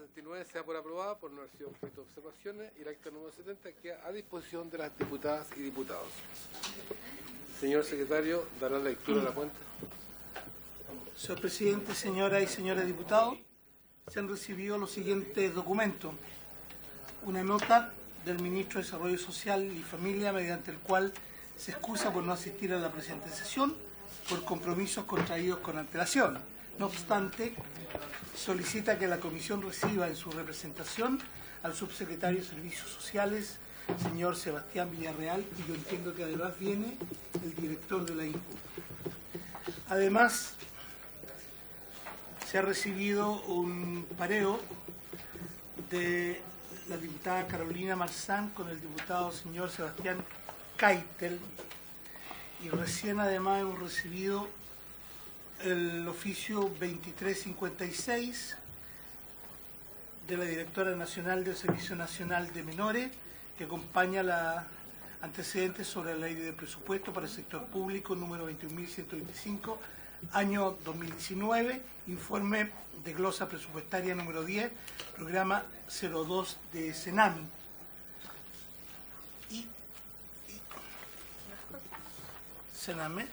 69 se da por aprobada por no haber sido objeto de observaciones y el acta número 70 queda a disposición de las diputadas y diputados. Señor secretario, dará lectura a la cuenta. Señor presidente, señoras y señores diputados, se han recibido los siguientes documentos. Una nota del ministro de Desarrollo Social y Familia, mediante el cual se excusa por no asistir a la presente sesión por compromisos contraídos con antelación. No obstante, solicita que la comisión reciba en su representación al subsecretario de Servicios Sociales, señor Sebastián Villarreal, y yo entiendo que además viene el director de la INCU. Además, se ha recibido un pareo de la diputada Carolina Marzán con el diputado señor Sebastián Keitel, y recién además hemos recibido el oficio 2356 de la directora nacional del Servicio Nacional de Menores, que acompaña la antecedentes sobre la ley de presupuesto para el sector público número 21.125, año 2019, informe de glosa presupuestaria número 10, programa 02 de Senami. Y Sename.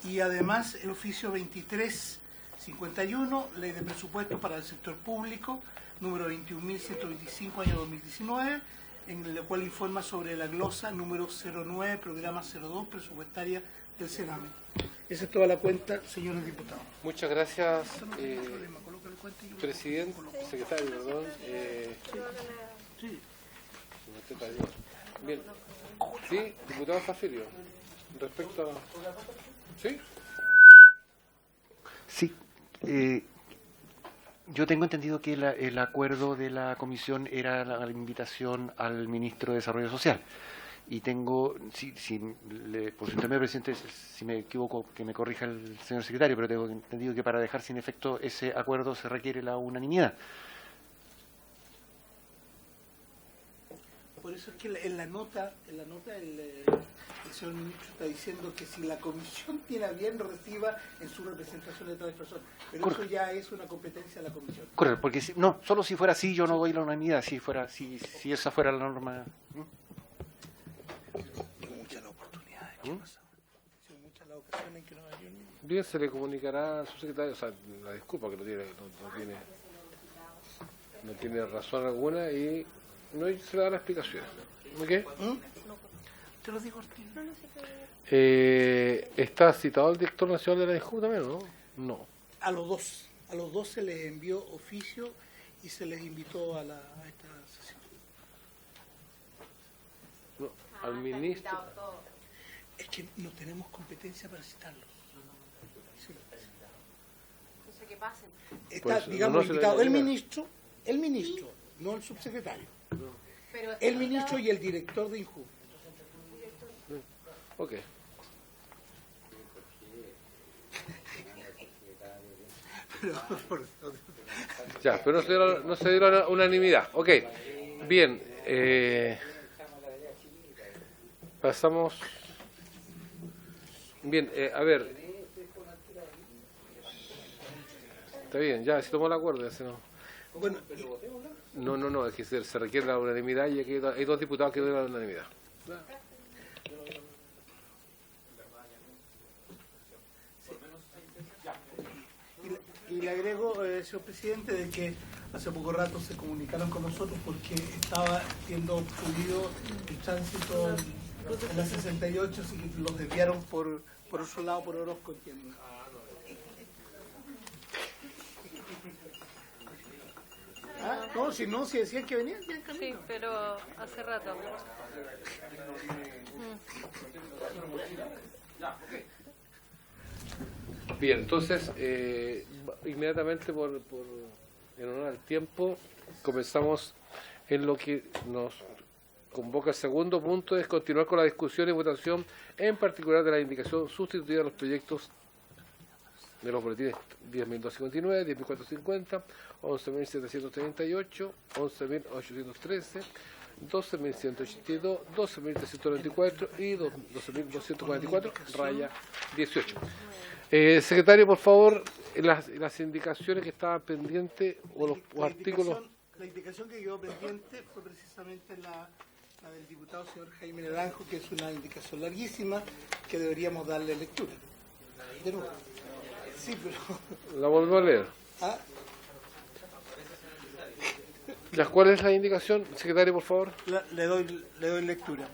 Y además el oficio 2351, ley de presupuesto para el sector público, número 21.125, año 2019, en el cual informa sobre la glosa número 09, programa 02, presupuestaria del Sename. Esa es toda la cuenta, señores diputados. Muchas gracias, presidente, secretario, perdón. Sí. Bien. Sí, diputado Zafirio, respecto a... ¿Sí? Sí. Yo tengo entendido que el acuerdo de la comisión era la invitación al ministro de Desarrollo Social. Y tengo, por su intermedio, presidente, si me equivoco, que me corrija el señor secretario, pero tengo entendido que para dejar sin efecto ese acuerdo se requiere la unanimidad. Por eso es que en la nota el señor ministro está diciendo que si la comisión tiene a bien, reciba en su representación de tales personas. Pero correcto, eso ya es una competencia de la comisión. Correcto, porque no, solo si fuera así yo no doy la unanimidad, si esa fuera la norma. Muchas las oportunidades que pasan. Son muchas las ocasiones en que no hay unanimidad. Bien, se le comunicará a su secretario, o sea, la disculpa que no tiene razón alguna y no se le da la explicación. ¿Ok? Te lo digo, Ortiz. ¿Está citado el director nacional de la INCU también, no? No. A los dos se les envió oficio y se les invitó a esta sesión. No, al ministro. Es que no tenemos competencia para citarlos. Sí. Entonces, que pasen. Está, digamos, invitado el ministro, no el subsecretario. No. Pero el ministro y el director de INJU. Ok. Ya, pero no se dio la unanimidad. Ok, bien. Pasamos. Bien, a ver. Está bien, ya se tomó el acuerdo. Ya se no. Bueno, No, es que se requiere la unanimidad y aquí hay dos diputados que dieron la unanimidad. Y le agrego, señor presidente, de que hace poco rato se comunicaron con nosotros porque estaba siendo fluido el tránsito en la 68, así que los desviaron por otro lado, por Orozco, entiendo. ¿Ah? No, si decían que venían, ya en camino. sí, pero hace rato. Bien, entonces, inmediatamente en honor al tiempo, comenzamos en lo que nos convoca el segundo punto, es continuar con la discusión y votación, en particular de la indicación sustitutiva de los proyectos de los boletines 10.259, 10.450, 11.738, 11.813, 12.182, 12.394 y 12.244, raya 18. Secretario, por favor, las indicaciones que estaban pendientes o los artículos. La indicación que quedó pendiente fue precisamente la del diputado señor Jaime Naranjo, que es una indicación larguísima que deberíamos darle lectura. De nuevo. Sí, pero... La vuelvo a leer. ¿Ah? ¿Cuál es la indicación, secretario, por favor? Le doy lectura.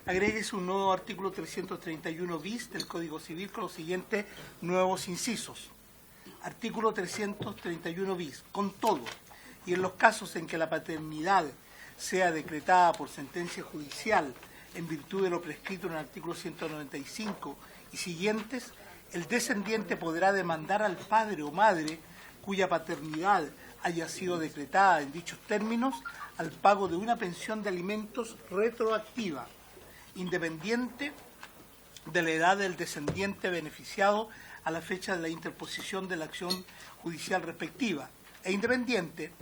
Agréguese un nuevo artículo 331 bis del Código Civil con los siguientes nuevos incisos. Artículo 331 bis. Con todo, y en los casos en que la paternidad sea decretada por sentencia judicial en virtud de lo prescrito en el artículo 195 y siguientes, el descendiente podrá demandar al padre o madre cuya paternidad haya sido decretada en dichos términos al pago de una pensión de alimentos retroactiva, independiente de la edad del descendiente beneficiado a la fecha de la interposición de la acción judicial respectiva, e independiente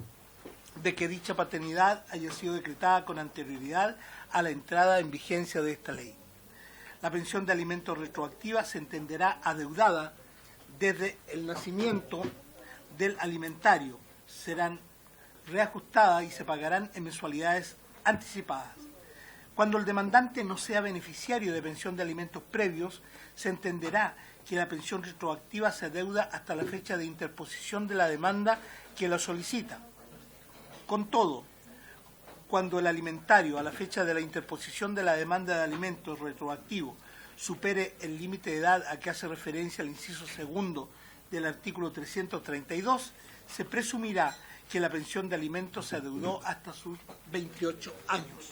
de que dicha paternidad haya sido decretada con anterioridad a la entrada en vigencia de esta ley. La pensión de alimentos retroactiva se entenderá adeudada desde el nacimiento del alimentario, serán reajustadas y se pagarán en mensualidades anticipadas. Cuando el demandante no sea beneficiario de pensión de alimentos previos, se entenderá que la pensión retroactiva se adeuda hasta la fecha de interposición de la demanda que la solicita. Con todo, cuando el alimentario a la fecha de la interposición de la demanda de alimentos retroactivo supere el límite de edad a que hace referencia el inciso segundo del artículo 332, se presumirá que la pensión de alimentos se adeudó hasta sus 28 años.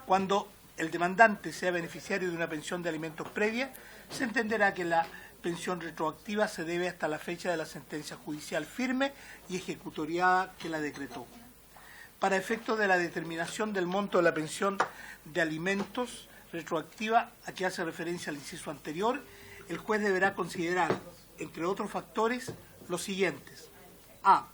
Cuando el demandante sea beneficiario de una pensión de alimentos previa, se entenderá que la pensión retroactiva se debe hasta la fecha de la sentencia judicial firme y ejecutoriada que la decretó. Para efectos de la determinación del monto de la pensión de alimentos retroactiva a que hace referencia el inciso anterior, el juez deberá considerar, entre otros factores, los siguientes. A.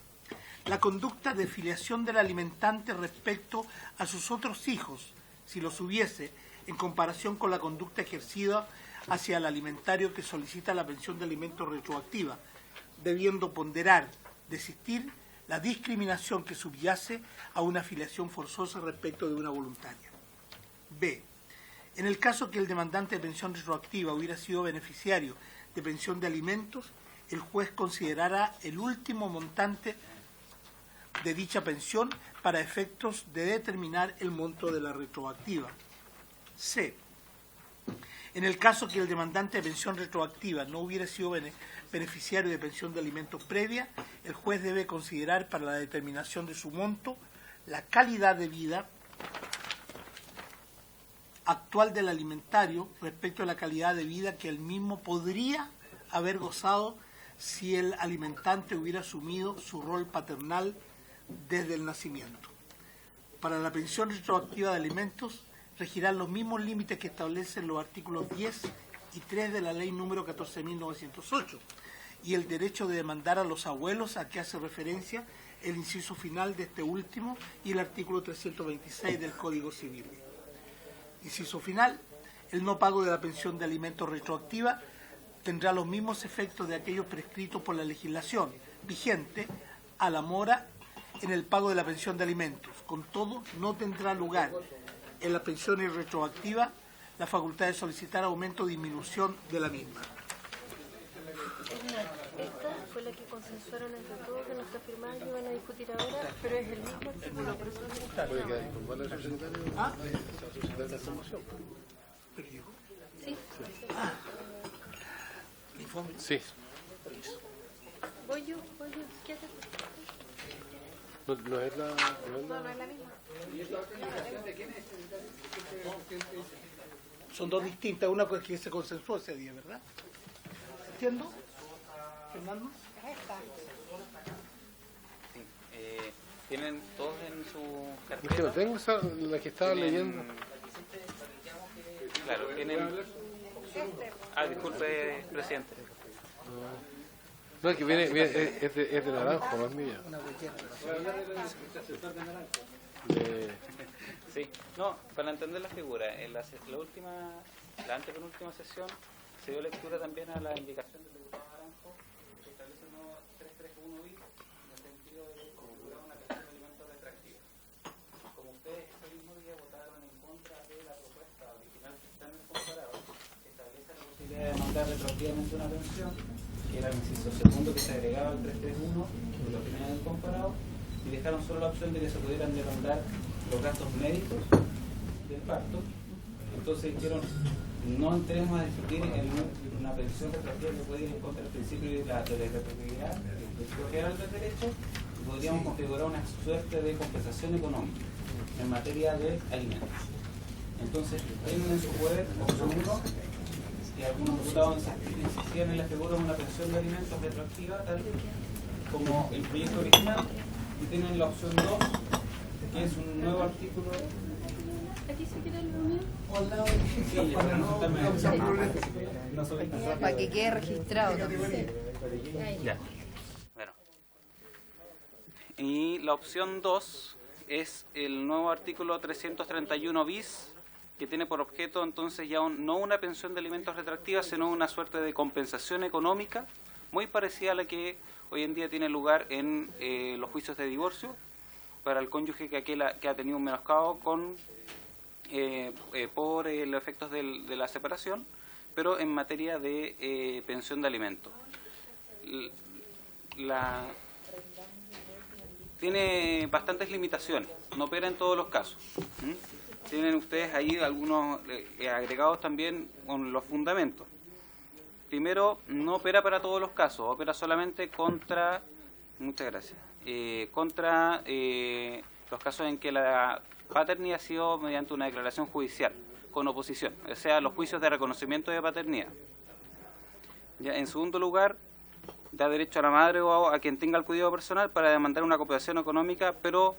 La conducta de filiación del alimentante respecto a sus otros hijos, si los hubiese, en comparación con la conducta ejercida hacia el alimentario que solicita la pensión de alimentos retroactiva, debiendo ponderar, desistir, la discriminación que subyace a una filiación forzosa respecto de una voluntaria. B. En el caso que el demandante de pensión retroactiva hubiera sido beneficiario de pensión de alimentos, el juez considerará el último montante de dicha pensión para efectos de determinar el monto de la retroactiva. C. En el caso que el demandante de pensión retroactiva no hubiera sido beneficiario de pensión de alimentos previa, el juez debe considerar para la determinación de su monto la calidad de vida actual del alimentario respecto a la calidad de vida que él mismo podría haber gozado si el alimentante hubiera asumido su rol paternal desde el nacimiento. Para la pensión retroactiva de alimentos regirán los mismos límites que establecen los artículos 10 y 3 de la ley número 14.908 y el derecho de demandar a los abuelos a que hace referencia el inciso final de este último y el artículo 326 del Código Civil. Inciso final, el no pago de la pensión de alimentos retroactiva tendrá los mismos efectos de aquellos prescritos por la legislación vigente a la mora en el pago de la pensión de alimentos. Con todo, no tendrá lugar en las pensiones retroactivas la facultad de solicitar aumento o disminución de la misma. Esta fue la que consensuaron entre todos que no está firmada y que van a discutir ahora, pero es el mismo artículo, por eso es ¿Puede quedar informado el secretario? ¿Ah? ¿La sociedad de la promoción? ¿Pero llegó? Sí. ¿El informe? Sí. Voy yo, ¿qué haces? No es la... No es la misma. Son dos distintas, una que se consensuó ese día, ¿verdad? ¿Entiendo? ¿Fernando? Sí, tienen todos en su Es carpeta. que no tengo esa, la que estaba leyendo. Claro, tienen... disculpe, presidente. No, es que viene es de naranjo, no es mía. Una huellera. Sí, no, para entender la figura, en la antepenúltima sesión se dio lectura también a la indicación del diputado Naranjo, que establece el nuevo 331 bis en el sentido de configurar una pensión de alimentos retroactiva. Como ustedes ese mismo día votaron en contra de la propuesta original que está en el comparado, que establece la posibilidad de demandar retroactivamente una pensión, que era el inciso segundo que se agregaba al 331 de lo que venía del comparado, y dejaron solo la opción de que se pudieran demandar los gastos médicos del parto. Entonces dijeron, no entremos a discutir en una pensión retroactiva que puede ir en contra del principio de la irretroactividad, del principio general del derecho, y podríamos configurar una suerte de compensación económica en materia de alimentos. Entonces, tienen en su poder opción 1, y algunos diputados insistían en la figura de una pensión de alimentos retroactiva, tal como el proyecto original, y tienen la opción 2, que es un nuevo artículo. ¿Aquí se quiere el mío? Para que quede registrado. Ya. Bueno. Y la opción 2 es el nuevo artículo 331 bis, que tiene por objeto entonces ya no una pensión de alimentos retroactiva, sino una suerte de compensación económica, muy parecida a la que hoy en día tiene lugar en los juicios de divorcio, para el cónyuge que ha tenido un menoscabo por los efectos de la separación, pero en materia de pensión de alimentos. Tiene bastantes limitaciones, no opera en todos los casos. Tienen ustedes ahí algunos agregados también con los fundamentos. Primero, no opera para todos los casos, opera solamente contra, muchas gracias, contra los casos en que la paternidad ha sido mediante una declaración judicial, con oposición, o sea, los juicios de reconocimiento de paternidad. Ya, en segundo lugar, da derecho a la madre o a quien tenga el cuidado personal para demandar una compensación económica, pero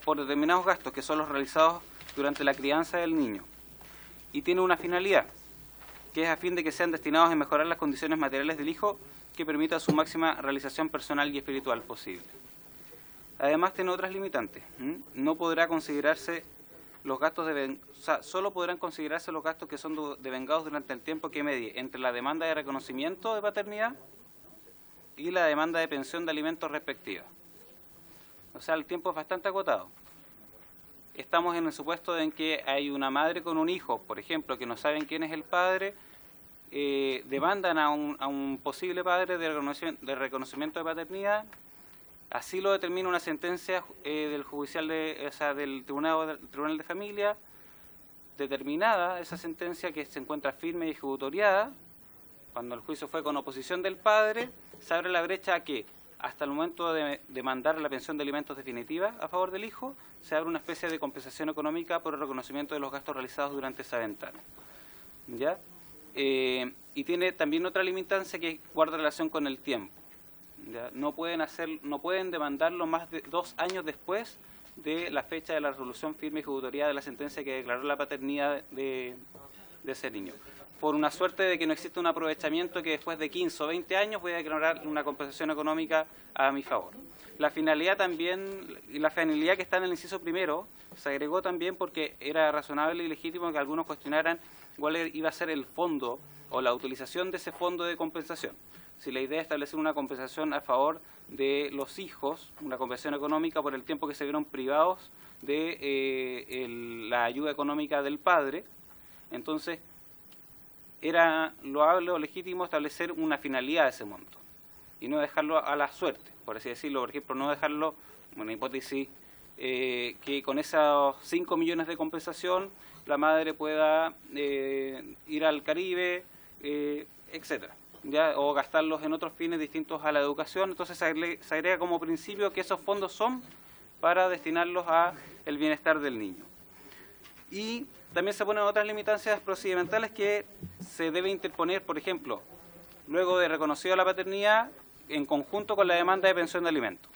por determinados gastos que son los realizados durante la crianza del niño. Y tiene una finalidad, que es a fin de que sean destinados a mejorar las condiciones materiales del hijo, que permita su máxima realización personal y espiritual posible. Además tiene otras limitantes. No podrá considerarse los gastos solo podrán considerarse los gastos que son devengados durante el tiempo que medie entre la demanda de reconocimiento de paternidad y la demanda de pensión de alimentos respectiva. O sea, el tiempo es bastante acotado. Estamos en el supuesto en que hay una madre con un hijo, por ejemplo, que no saben quién es el padre, demandan a un posible padre de reconocimiento de paternidad. Así lo determina una sentencia del Tribunal de Familia, determinada esa sentencia que se encuentra firme y ejecutoriada. Cuando el juicio fue con oposición del padre, se abre la brecha a que hasta el momento de demandar la pensión de alimentos definitiva a favor del hijo, se abre una especie de compensación económica por el reconocimiento de los gastos realizados durante esa ventana. ¿Ya? Y tiene también otra limitancia que guarda relación con el tiempo. ¿Ya? No pueden demandarlo más de 2 años después de la fecha de la resolución firme y ejecutoria de la sentencia que declaró la paternidad de ese niño. Por una suerte de que no existe un aprovechamiento que después de 15 o 20 años voy a declarar una compensación económica a mi favor. La finalidad también, y la finalidad que está en el inciso primero, se agregó también porque era razonable y legítimo que algunos cuestionaran cuál iba a ser el fondo o la utilización de ese fondo de compensación. Si la idea es establecer una compensación a favor de los hijos, una compensación económica por el tiempo que se vieron privados de la ayuda económica del padre, entonces era loable o legítimo establecer una finalidad de ese monto y no dejarlo a la suerte, por así decirlo. Por ejemplo, no dejarlo, una hipótesis, que con esos 5 millones de compensación la madre pueda ir al Caribe, etcétera, ¿ya? O gastarlos en otros fines distintos a la educación. Entonces se agrega como principio que esos fondos son para destinarlos a el bienestar del niño. Y también se ponen otras limitancias procedimentales que se debe interponer, por ejemplo, luego de reconocida la paternidad, en conjunto con la demanda de pensión de alimentos.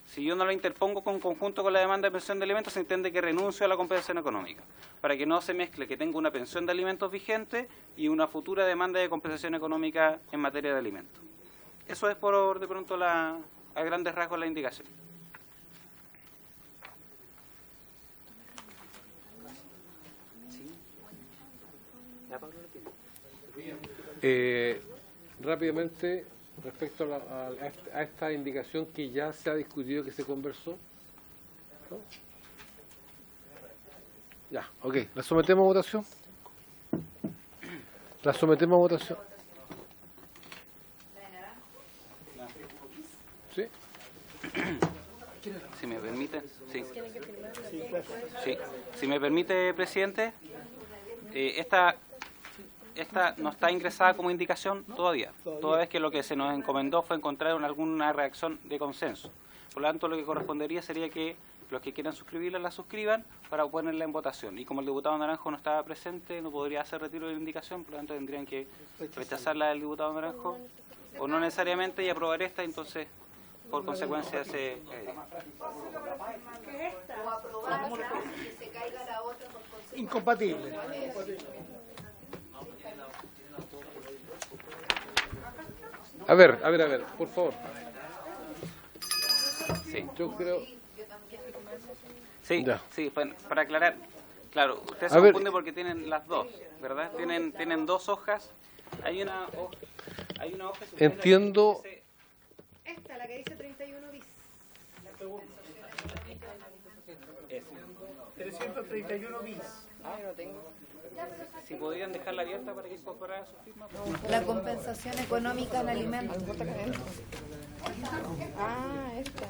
Si yo no la interpongo en conjunto con la demanda de pensión de alimentos, se entiende que renuncio a la compensación económica, para que no se mezcle que tengo una pensión de alimentos vigente y una futura demanda de compensación económica en materia de alimentos. Eso es por de pronto a grandes rasgos la indicación. ¿Sí? ¿Ya Pablo lo tiene? Rápidamente, respecto a esta indicación que ya se ha discutido, que se conversó. ¿No? Ya, ok. ¿La sometemos a votación? ¿La sometemos a votación? ¿Sí? Si me permite, sí. Sí. Si me permite, presidente, esta no está ingresada como indicación todavía, toda vez que lo que se nos encomendó fue encontrar alguna reacción de consenso. Por lo tanto, lo que correspondería sería que los que quieran suscribirla la suscriban para ponerla en votación. Y como el diputado Naranjo no estaba presente, no podría hacer retiro de la indicación, por lo tanto tendrían que rechazarla del diputado Naranjo, o no necesariamente, y aprobar esta, entonces por consecuencia se... Incompatible. A ver, por favor. Sí. Yo creo... Sí, Ya. sí, para aclarar, claro, usted A se ver. confunde porque tienen las dos, ¿verdad? Tienen dos hojas, hay una hoja que supone la Entiendo. que dice- Esta, la que dice 31 bis. 331 bis. Si podrían dejarla abierta para que incorporara su firma. La compensación económica en alimentos. Ah, esta.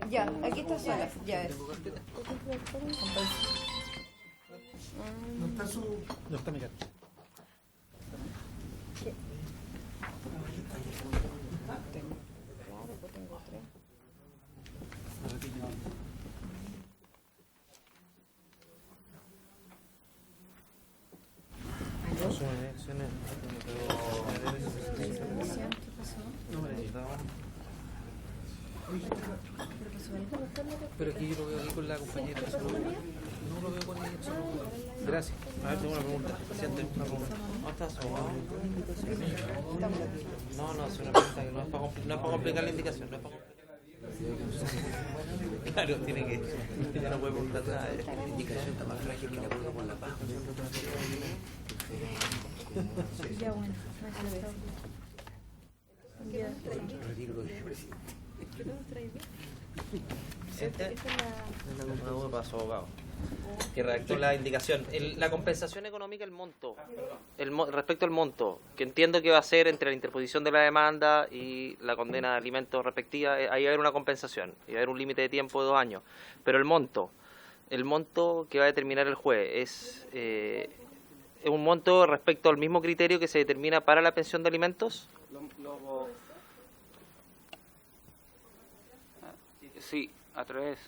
Ya, aquí está sola. Ya es. No está su... No está mirando. Pero aquí yo lo veo aquí con la compañera. No lo veo con ella. Gracias. A ver, tengo una pregunta. Presidente, una pregunta. ¿Dónde está su abogado? No, es una pregunta que no es para complicar la indicación. No es para complicar. Claro, tiene que. Ya no puede preguntar nada. La indicación está más frágil que la acuerdo con la paz. Ya, bueno. Presidente, no me pasó, abogado. Que redactó la indicación. La compensación económica, el monto. Respecto al monto, que entiendo que va a ser entre la interposición de la demanda y la condena de alimentos respectiva, ahí va a haber una compensación y va a haber un límite de tiempo de 2 años. Pero el monto que va a determinar el juez es un monto respecto al mismo criterio que se determina para la pensión de alimentos. Sí, a través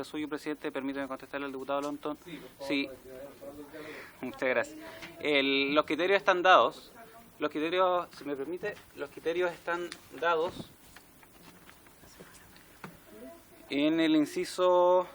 suyo, presidente, permíteme contestarle al diputado Lonton. Sí, muchas gracias. Los criterios están dados. Los criterios, si me permite, los criterios están dados en el inciso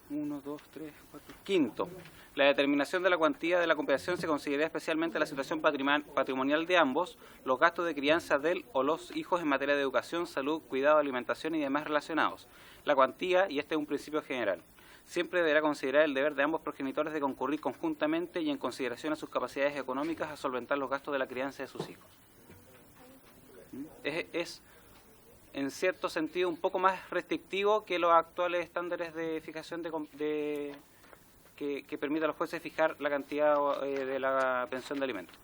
1, 2, 3, 4, quinto. La determinación de la cuantía de la compensación se considera especialmente la situación patrimonial de ambos, los gastos de crianza del o los hijos en materia de educación, salud, cuidado, alimentación y demás relacionados. La cuantía, y este es un principio general, siempre deberá considerar el deber de ambos progenitores de concurrir conjuntamente y en consideración a sus capacidades económicas a solventar los gastos de la crianza de sus hijos. Es en cierto sentido un poco más restrictivo que los actuales estándares de fijación que permite a los jueces fijar la cantidad de la pensión de alimentos.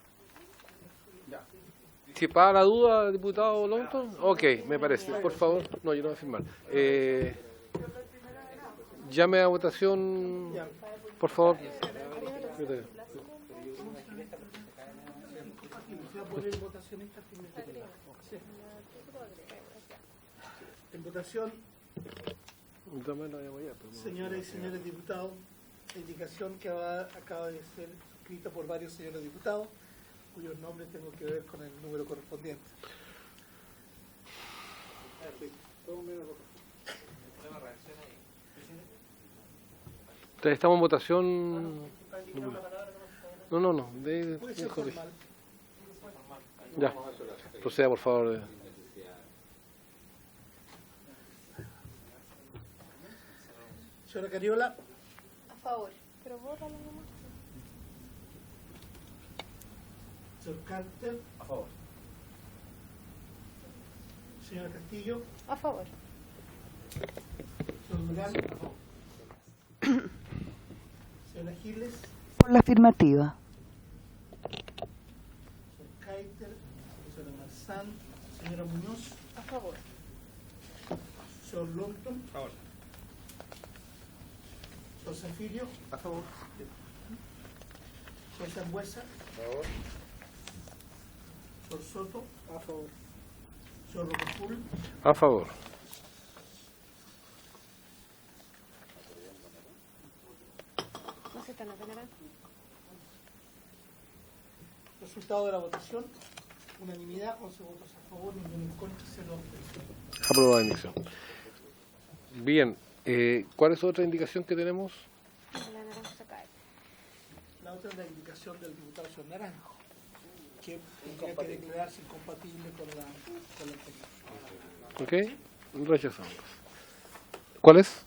Si para la duda, diputado Longton, ok, me parece. Por favor, no, yo no voy a firmar. Llame a votación, por favor. Voy a poner en votación esta primera. En votación, señoras y señores diputados, la indicación que acaba de ser suscrita por varios señores diputados, cuyos nombres tengo que ver con el número correspondiente. Entonces, estamos en votación. No, Puede ser formal. Ya, proceda por favor. Señora Cariola, A favor. Pero bórralo nomás. Señor Carter. A favor. Señora Castillo. A favor. Señor Durán. A favor. Señora Giles. Por la afirmativa. Señor Kaiter. Señora Marzán. Señora Muñoz. A favor. Señor Longton. A favor. Señor Zafirio. A favor. Señor Sangüesa. A favor. Señor Soto. A favor. Señor Rocaful. A favor. No se están apelarán. Resultado de la votación. Unanimidad, 11 votos a favor, ninguno en contra, 0 abstenciones. Aprobada la indicación. Bien, ¿cuál es otra indicación que tenemos? La naranja se cae. La otra es la indicación del diputado señor Naranjo, que tendría que declararse incompatible con la anterior. ¿Ok? Rechazamos. ¿Cuál es?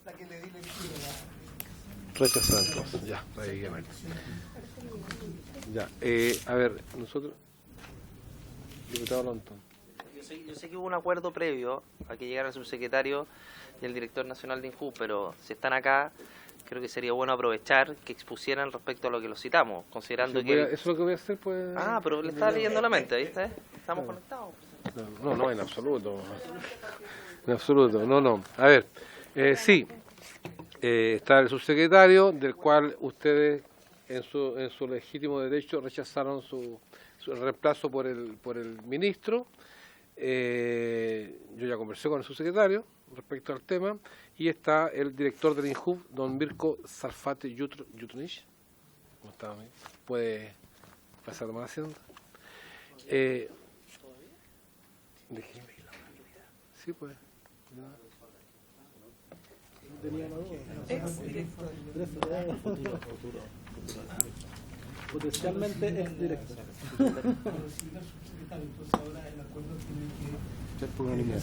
La que le di lectura. Rechazamos. Ya, ahí ya. Ya, a ver, nosotros... Diputado Lonton. Yo sé que hubo un acuerdo previo a que llegara el subsecretario y el director nacional de INJU, pero si están acá, creo que sería bueno aprovechar que expusieran respecto a lo que los citamos, considerando Sí, que... eso es lo que voy a hacer, pues... Ah, pero le estaba leyendo la mente, ¿viste? Estamos conectados. No, en absoluto. En absoluto, no. A ver, sí, está el subsecretario, del cual ustedes, en su legítimo derecho, rechazaron su reemplazo por el ministro. Yo ya conversé con el subsecretario respecto al tema, y está el director del INJU, don Mirko Sarfate Jutrnich. ¿Cómo está, amigo? ¿Puede pasar más haciendo? Déjeme ir. Sí, pues. Potencialmente ex director. Pero si no es subsecretario, entonces ahora el acuerdo tiene que Ser por unanimidad.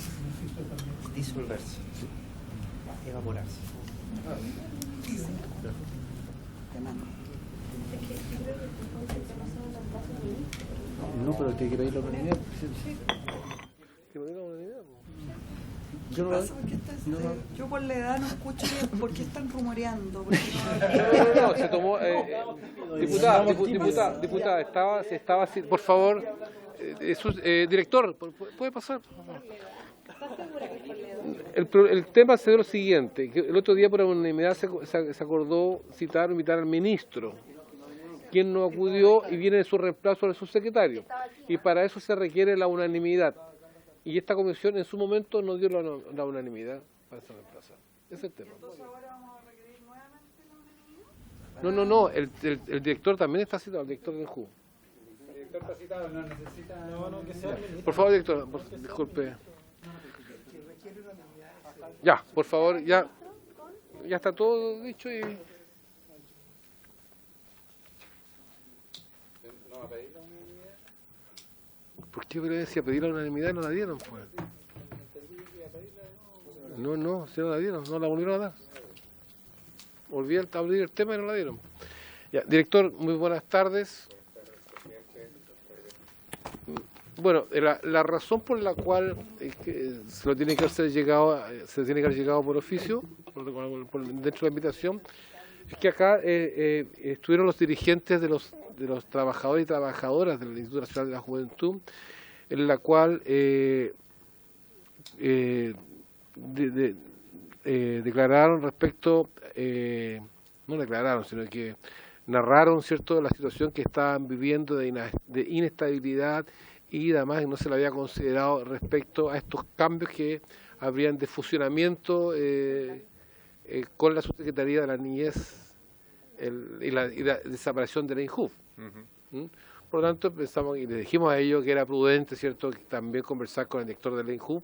Disolverse. Evaporarse. No, pero tiene que pedir la unanimidad. ¿Que no diga unanimidad? Yo no la- Yo por la edad no escucho bien por qué están rumoreando. No, se tomó... diputada, se estaba... Por favor, director, ¿puede pasar? Por favor. El tema se dio lo siguiente, que el otro día por unanimidad se acordó invitar al ministro, quien no acudió y viene en su reemplazo al subsecretario, y para eso se requiere la unanimidad, y esta comisión en su momento no dio la unanimidad para ser reemplazada. Ese es el tema. ¿Entonces ahora vamos a requerir nuevamente la unanimidad? No, el director también está citado, el director del JU. El director está citado, no necesita. No, que sea el ministro. Por favor, director, disculpe. Ya, por favor, ya está todo dicho y... ¿No va a pedir la unanimidad? ¿Por qué decía pedir la unanimidad y no la dieron? Pues? No, si no la dieron, no la volvieron a dar. Volví a abrir el tema y no la dieron. Ya, director, muy buenas tardes. Bueno, la razón por la cual se lo tiene que haber llegado por oficio, dentro de la invitación, es que acá estuvieron los dirigentes de los trabajadores y trabajadoras del Instituto Nacional de la Juventud, en la cual declararon respecto, no declararon, sino que narraron, ¿cierto?, la situación que estaban viviendo de inestabilidad, y además no se le había considerado respecto a estos cambios que habrían de fusionamiento con la Subsecretaría de la Niñez y la desaparición de la INJU. Por lo tanto, pensamos y le dijimos a ellos que era prudente, ¿cierto?, que también conversar con el director de la INJU,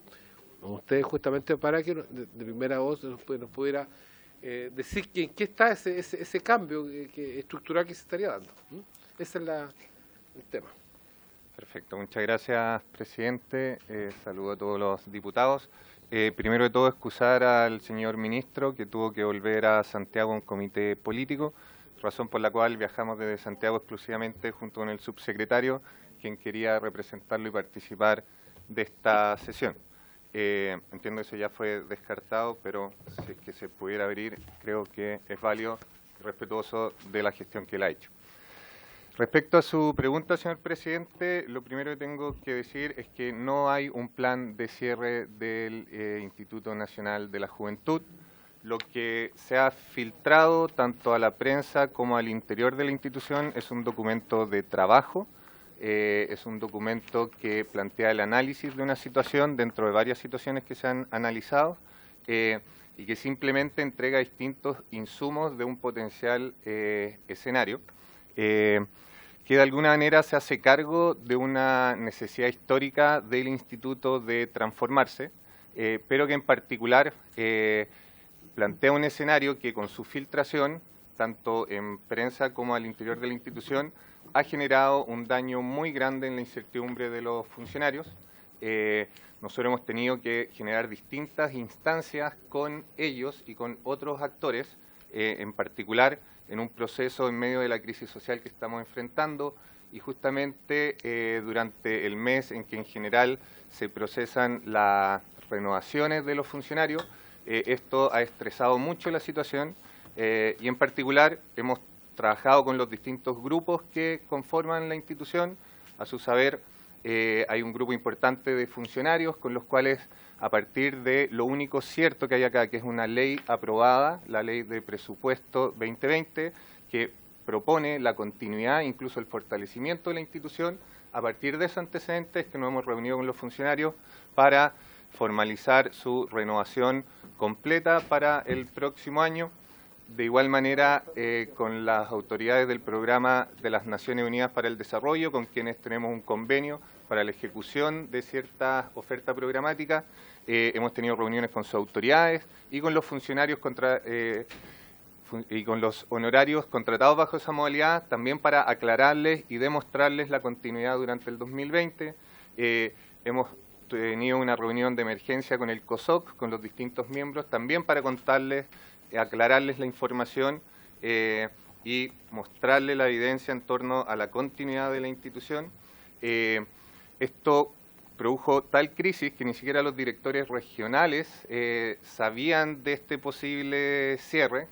con ustedes, justamente para que de primera voz nos pudiera decir en qué está ese cambio estructural que se estaría dando. Ese es el tema. Perfecto, muchas gracias, presidente. Saludo a todos los diputados. Primero de todo, excusar al señor ministro que tuvo que volver a Santiago a un comité político, razón por la cual viajamos desde Santiago exclusivamente junto con el subsecretario, quien quería representarlo y participar de esta sesión. Entiendo que eso ya fue descartado, pero si es que se pudiera abrir, creo que es válido y respetuoso de la gestión que él ha hecho. Respecto a su pregunta, señor presidente, lo primero que tengo que decir es que no hay un plan de cierre del Instituto Nacional de la Juventud. Lo que se ha filtrado tanto a la prensa como al interior de la institución es un documento de trabajo, es un documento que plantea el análisis de una situación dentro de varias situaciones que se han analizado y que simplemente entrega distintos insumos de un potencial escenario. Que de alguna manera se hace cargo de una necesidad histórica del instituto de transformarse, pero que en particular plantea un escenario que con su filtración, tanto en prensa como al interior de la institución, ha generado un daño muy grande en la incertidumbre de los funcionarios. Nosotros hemos tenido que generar distintas instancias con ellos y con otros actores, en particular en un proceso en medio de la crisis social que estamos enfrentando y justamente durante el mes en que en general se procesan las renovaciones de los funcionarios, esto ha estresado mucho la situación y en particular hemos trabajado con los distintos grupos que conforman la institución. A su saber, hay un grupo importante de funcionarios con los cuales, a partir de lo único cierto que hay acá, que es una ley aprobada, la Ley de Presupuesto 2020, que propone la continuidad, incluso el fortalecimiento de la institución, a partir de esos antecedentes que nos hemos reunido con los funcionarios para formalizar su renovación completa para el próximo año. De igual manera, con las autoridades del Programa de las Naciones Unidas para el Desarrollo, con quienes tenemos un convenio para la ejecución de ciertas ofertas programáticas, hemos tenido reuniones con sus autoridades y con los funcionarios y con los honorarios contratados bajo esa modalidad, también para aclararles y demostrarles la continuidad durante el 2020. Hemos tenido una reunión de emergencia con el COSOC, con los distintos miembros, también para contarles, aclararles la información y mostrarles la evidencia en torno a la continuidad de la institución. Esto produjo tal crisis que ni siquiera los directores regionales sabían de este posible cierre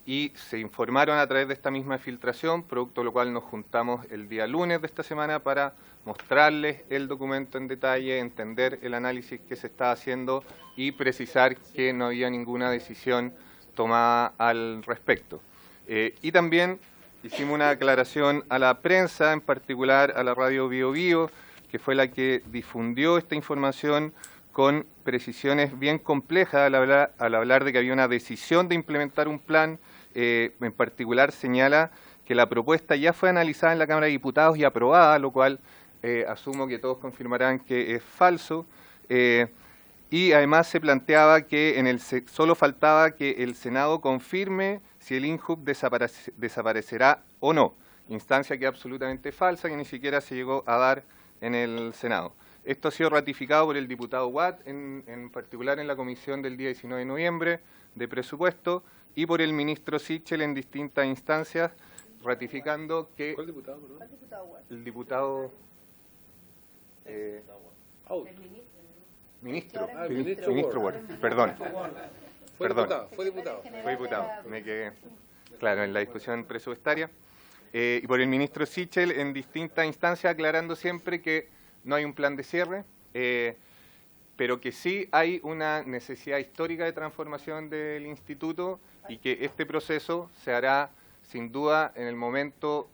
y se informaron a través de esta misma filtración, producto de lo cual nos juntamos el día lunes de esta semana para mostrarles el documento en detalle, entender el análisis que se está haciendo y precisar que no había ninguna decisión tomada al respecto. Y también hicimos una aclaración a la prensa, en particular a la radio Bio Bio, que fue la que difundió esta información con precisiones bien complejas al hablar de que había una decisión de implementar un plan. En particular señala que la propuesta ya fue analizada en la Cámara de Diputados y aprobada, lo cual asumo que todos confirmarán que es falso. Y además se planteaba que solo faltaba que el Senado confirme si el INJUV desaparecerá o no, instancia que es absolutamente falsa, que ni siquiera se llegó a dar en el Senado. Esto ha sido ratificado por el diputado Watt, en particular en la comisión del día 19 de noviembre de presupuesto, y por el ministro Sichel en distintas instancias, ratificando que... ¿Cuál diputado, perdón? El diputado... Ministro Ward, perdón. Fue diputado. Fue diputado, me quedé, claro, en la discusión presupuestaria. Y por el ministro Sichel en distintas instancias, aclarando siempre que no hay un plan de cierre, pero que sí hay una necesidad histórica de transformación del instituto y que este proceso se hará sin duda en el momento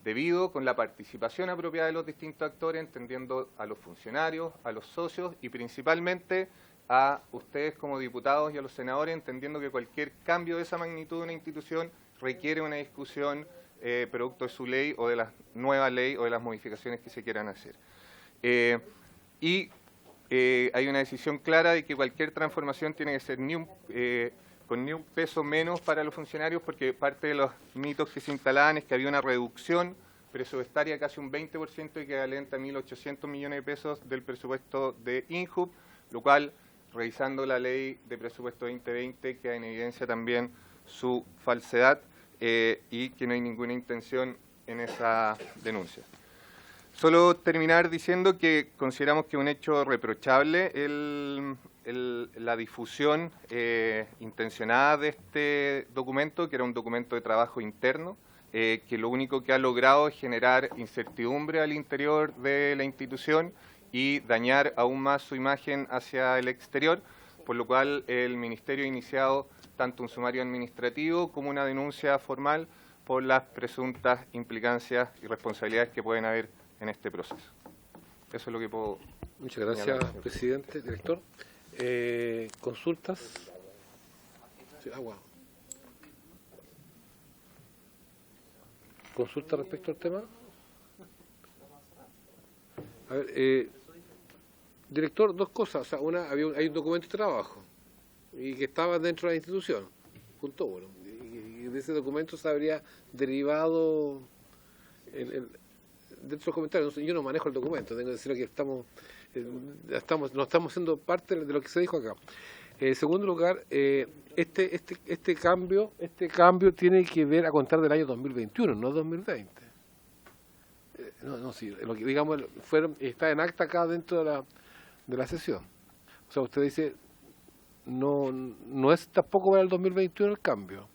debido, con la participación apropiada de los distintos actores, entendiendo a los funcionarios, a los socios y principalmente a ustedes como diputados y a los senadores, entendiendo que cualquier cambio de esa magnitud de una institución requiere una discusión producto de su ley o de la nueva ley o de las modificaciones que se quieran hacer. Hay una decisión clara de que cualquier transformación tiene que ser con ni un peso menos para los funcionarios, porque parte de los mitos que se instalaban es que había una reducción presupuestaria casi un 20%, equivalente a 1.800 millones de pesos del presupuesto de INJUV, lo cual, revisando la ley de presupuesto 2020, queda en evidencia también su falsedad y que no hay ninguna intención en esa denuncia. Solo terminar diciendo que consideramos que es un hecho reprochable la difusión intencionada de este documento, que era un documento de trabajo interno, que lo único que ha logrado es generar incertidumbre al interior de la institución y dañar aún más su imagen hacia el exterior, por lo cual el Ministerio ha iniciado tanto un sumario administrativo como una denuncia formal por las presuntas implicancias y responsabilidades que pueden haber en este proceso. Eso es lo que puedo... Muchas gracias, presidente, director. ¿Consultas? Sí, ¿Consulta respecto al tema? A ver, director, dos cosas. O sea, una, hay un documento de trabajo y que estaba dentro de la institución. Punto uno. Y de ese documento se habría derivado dentro de los comentarios. Yo no manejo el documento, tengo que decir que no estamos siendo parte de lo que se dijo acá. En segundo lugar, este cambio tiene que ver a contar del año 2021, no 2020. Sí, lo que digamos está en acta acá dentro de la sesión. O sea, usted dice, no es tampoco para el 2021 el cambio.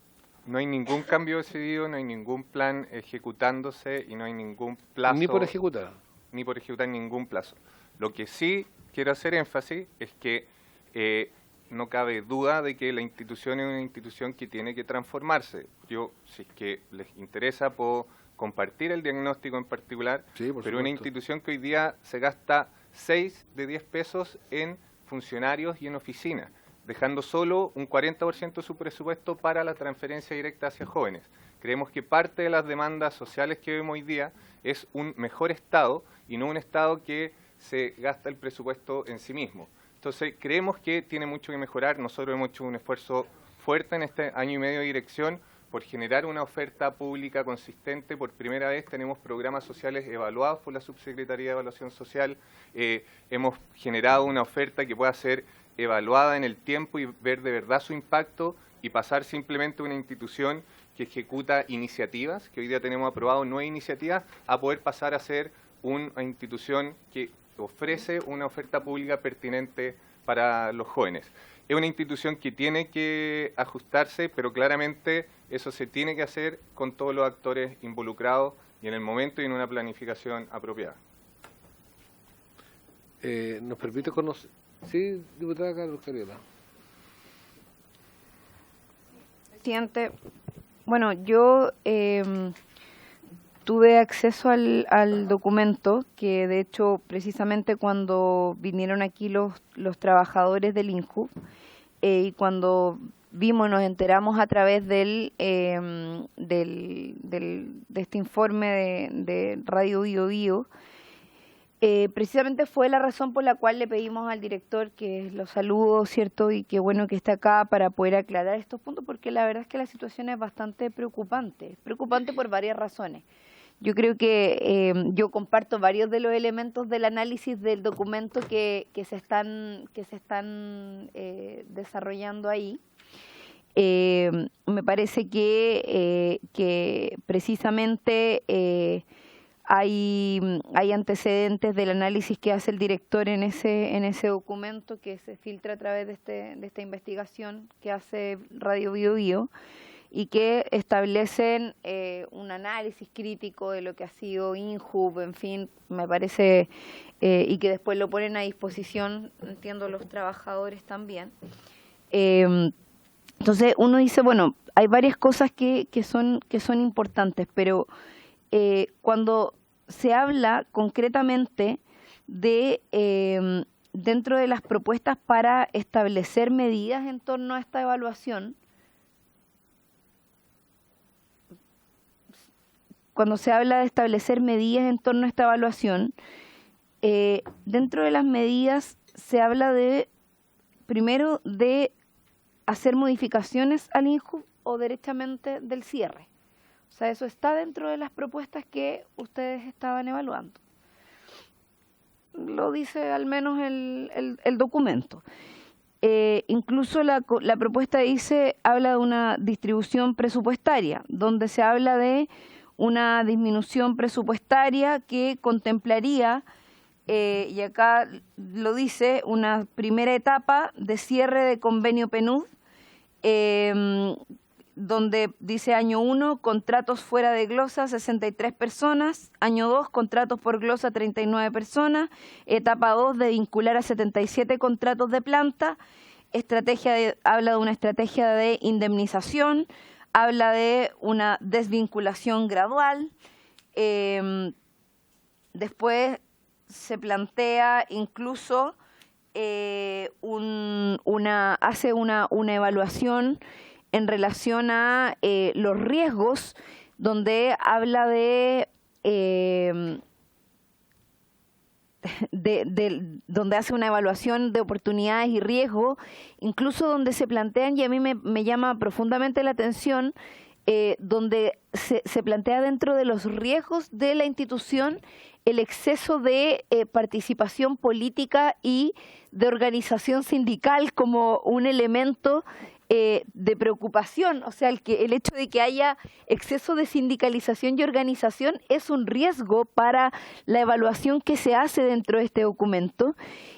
No hay ningún cambio decidido, no hay ningún plan ejecutándose y no hay ningún plazo. Ni por ejecutar. Ni por ejecutar ningún plazo. Lo que sí quiero hacer énfasis es que no cabe duda de que la institución es una institución que tiene que transformarse. Yo, si es que les interesa, puedo compartir el diagnóstico en particular, sí, pero una institución que hoy día se gasta 6 de 10 pesos en funcionarios y en oficinas, dejando solo un 40% de su presupuesto para la transferencia directa hacia jóvenes. Creemos que parte de las demandas sociales que vemos hoy día es un mejor Estado y no un Estado que se gasta el presupuesto en sí mismo. Entonces, creemos que tiene mucho que mejorar. Nosotros hemos hecho un esfuerzo fuerte en este año y medio de dirección por generar una oferta pública consistente. Por primera vez tenemos programas sociales evaluados por la Subsecretaría de Evaluación Social. Hemos generado una oferta que pueda ser evaluada en el tiempo y ver de verdad su impacto y pasar simplemente a una institución que ejecuta iniciativas, que hoy día tenemos aprobado 9 iniciativas, a poder pasar a ser una institución que ofrece una oferta pública pertinente para los jóvenes. Es una institución que tiene que ajustarse, pero claramente eso se tiene que hacer con todos los actores involucrados y en el momento y en una planificación apropiada. ¿Nos permite conocer? Sí, diputada Carlos Cariola. Presidente, bueno, yo tuve acceso al documento que, de hecho, precisamente cuando vinieron aquí los trabajadores del INJU y cuando nos enteramos a través de este informe de Radio Bio Bio, precisamente fue la razón por la cual le pedimos al director, que lo saludo, ¿cierto? Y qué bueno que está acá para poder aclarar estos puntos, porque la verdad es que la situación es bastante preocupante por varias razones. Yo creo que yo comparto varios de los elementos del análisis del documento que se están desarrollando ahí. Me parece que precisamente hay antecedentes del análisis que hace el director en ese documento que se filtra a través de esta investigación que hace Radio Bio Bio, y que establecen un análisis crítico de lo que ha sido INJU, en fin, me parece, y que después lo ponen a disposición, entiendo, los trabajadores también. Entonces uno dice, bueno, hay varias cosas que son importantes, pero cuando se habla concretamente de dentro de las propuestas para establecer medidas en torno a esta evaluación, cuando se habla de establecer medidas en torno a esta evaluación, dentro de las medidas se habla primero de hacer modificaciones al INJU o derechamente del cierre. O sea, eso está dentro de las propuestas que ustedes estaban evaluando. lo dice al menos el documento. Incluso la propuesta habla de una distribución presupuestaria, donde se habla de una disminución presupuestaria que contemplaría, y acá lo dice, una primera etapa de cierre de convenio PNUD, donde dice año 1, contratos fuera de glosa, 63 personas, año 2, contratos por glosa, 39 personas, etapa 2, de vincular a 77 contratos de planta, habla de una estrategia de indemnización, habla de una desvinculación gradual, después se plantea incluso hace una evaluación en relación a los riesgos, donde habla donde hace una evaluación de oportunidades y riesgos, incluso donde se plantean, y a mí me llama profundamente la atención, donde se plantea dentro de los riesgos de la institución el exceso de participación política y de organización sindical como un elemento de preocupación. O sea, el hecho de que haya exceso de sindicalización y organización es un riesgo para la evaluación que se hace dentro de este documento,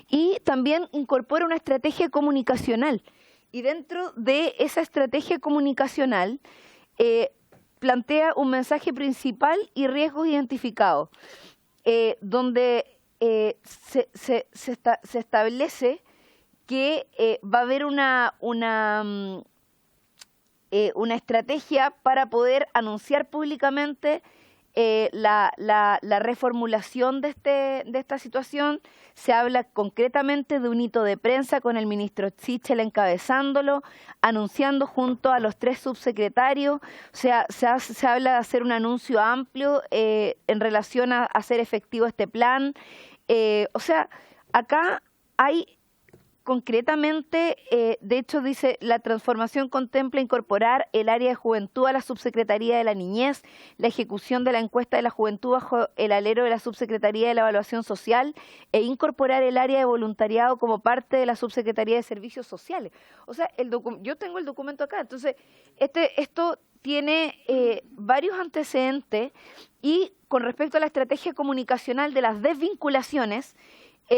y también incorpora una estrategia comunicacional, y dentro de esa estrategia comunicacional plantea un mensaje principal y riesgos identificados, donde se establece que va a haber una estrategia para poder anunciar públicamente la reformulación de esta situación. Se habla concretamente de un hito de prensa con el ministro Sichel encabezándolo, anunciando junto a los 3 subsecretarios. O sea, se habla de hacer un anuncio amplio en relación a hacer efectivo este plan. O sea, acá hay concretamente, de hecho dice, la transformación contempla incorporar el área de juventud a la subsecretaría de la niñez, la ejecución de la encuesta de la juventud bajo el alero de la subsecretaría de la evaluación social, e incorporar el área de voluntariado como parte de la subsecretaría de servicios sociales. O sea, yo tengo el documento acá, entonces esto tiene varios antecedentes, y con respecto a la estrategia comunicacional de las desvinculaciones,